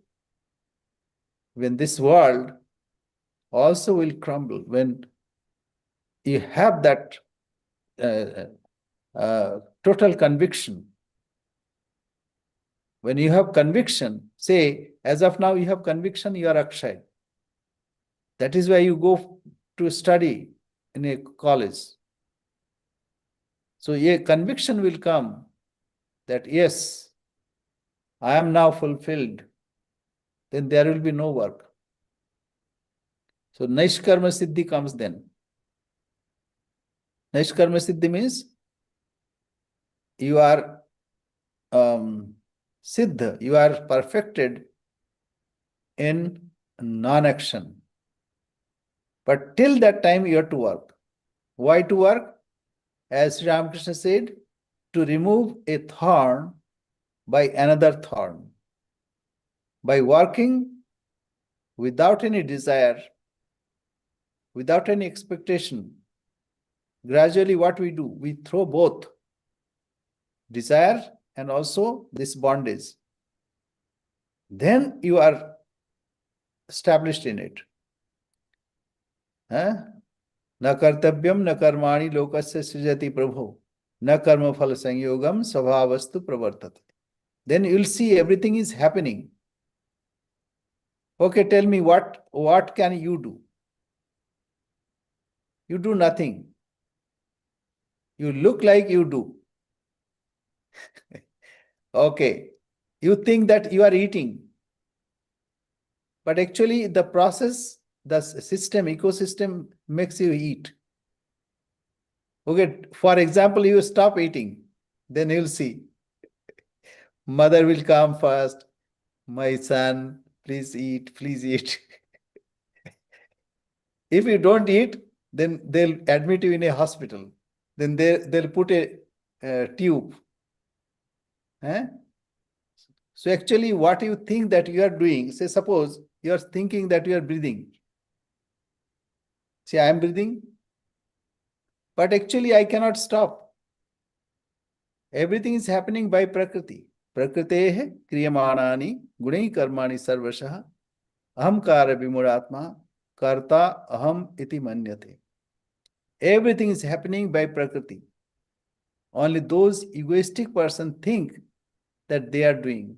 when this world also will crumble, when you have that total conviction. When you have conviction, say, as of now, you have conviction, you are Akshay. That is why you go to study in a college. So a conviction will come that, yes, I am now fulfilled. Then there will be no work. So Naishkarma Siddhi comes then. Naishkarma Siddhi means you are Siddha, you are perfected in non-action. But till that time, you have to work. Why to work? As Sri Ramakrishna said, to remove a thorn by another thorn. By working without any desire, without any expectation, gradually what we do? We throw both desire and also this bondage. Then you are established in it. Na kartavyam na karmani lokasya srijati prabhu na karma phala sanyogam svabhavastu pravartate. Then you'll see everything is happening. Okay, tell me what can you do? You do nothing. You look like you do. Okay, you think that you are eating. But actually the process, the system, ecosystem makes you eat. Okay, for example, you stop eating, then you'll see. Mother will come first. My son, please eat, please eat. If you don't eat, then they'll admit you in a hospital. Then they'll put a tube. So actually what you think that you are doing, say suppose you are thinking that you are breathing. See, I am breathing, but actually I cannot stop. Everything is happening by Prakriti. Prakritehe kriyamanani gunai karmani sarvashaha ahamkara vimuratma karta aham iti manyate. Everything is happening by Prakriti. Only those egoistic person think that they are doing.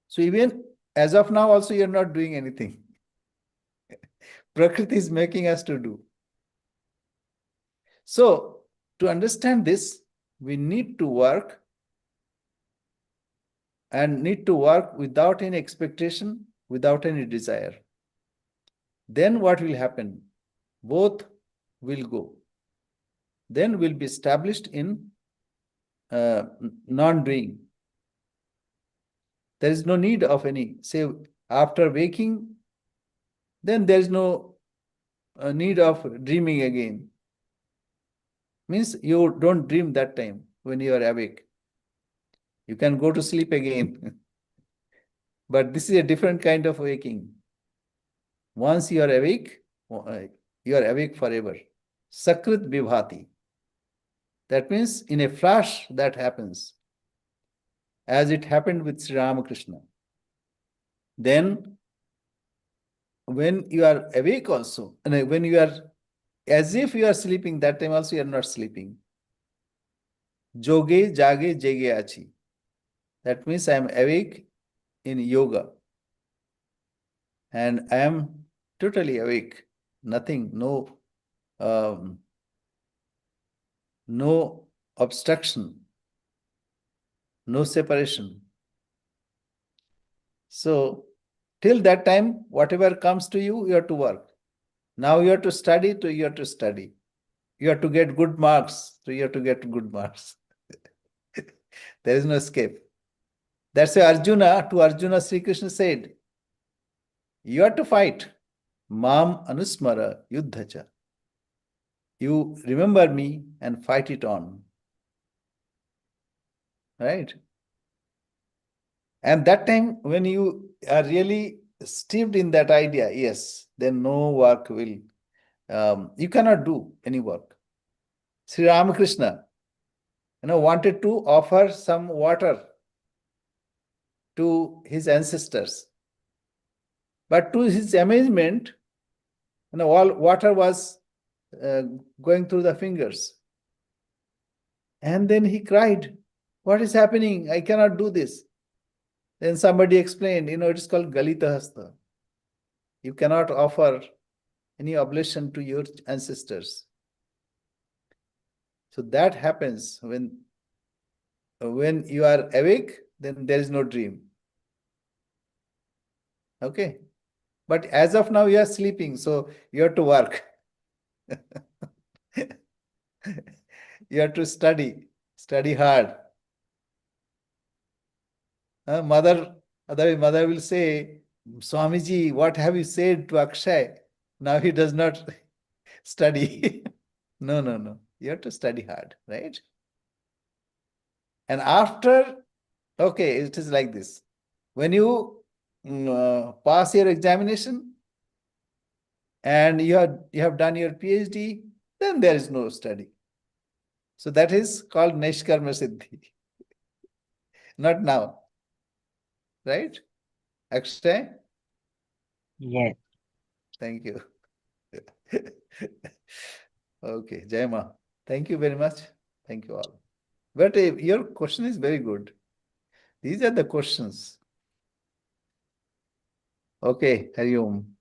So even as of now also you are not doing anything. Prakriti is making us to do. So to understand this, we need to work and need to work without any expectation, without any desire. Then what will happen? Both will go. Then we'll be established in non-doing. There is no need of any, say, after waking, then there is no need of dreaming again. Means you don't dream that time when you are awake. You can go to sleep again. But this is a different kind of waking. Once you are awake, you are awake forever. Sakrit Vibhati. That means in a flash that happens, as it happened with Sri Ramakrishna. Then, when you are awake also, and when you are as if you are sleeping, that time also you are not sleeping. Joge, jage, jege achi. That means I am awake in yoga. And I am totally awake. Nothing, no obstruction, no separation. So, till that time, whatever comes to you, you have to work. Now you have to study, you have to study. You have to get good marks, so you have to get good marks. There is no escape. That's why to Arjuna, Sri Krishna said, you have to fight. Mam anusmara yuddhacha. You remember me and fight it on. Right? And that time, when you are really steeped in that idea, yes, then no work will, you cannot do any work. Sri Ramakrishna, wanted to offer some water to his ancestors. But to his amazement, all water was going through the fingers. And then he cried, what is happening? I cannot do this. Then somebody explained, it is called Galita Hasta. You cannot offer any oblation to your ancestors. So that happens when you are awake, then there is no dream. Okay. But as of now, you are sleeping, so you have to work. You have to study hard. Mother will say, Swamiji, what have you said to Akshay? Now he does not study. No. You have to study hard, right? And after, okay, it is like this. When you pass your examination and you have done your PhD, then there is no study. So that is called Nishkarma Siddhi. Not now. Right? Akshay? Yes. Thank you. Okay, Jayama. Thank you very much. Thank you all. But your question is very good. These are the questions. Okay, Hari Om.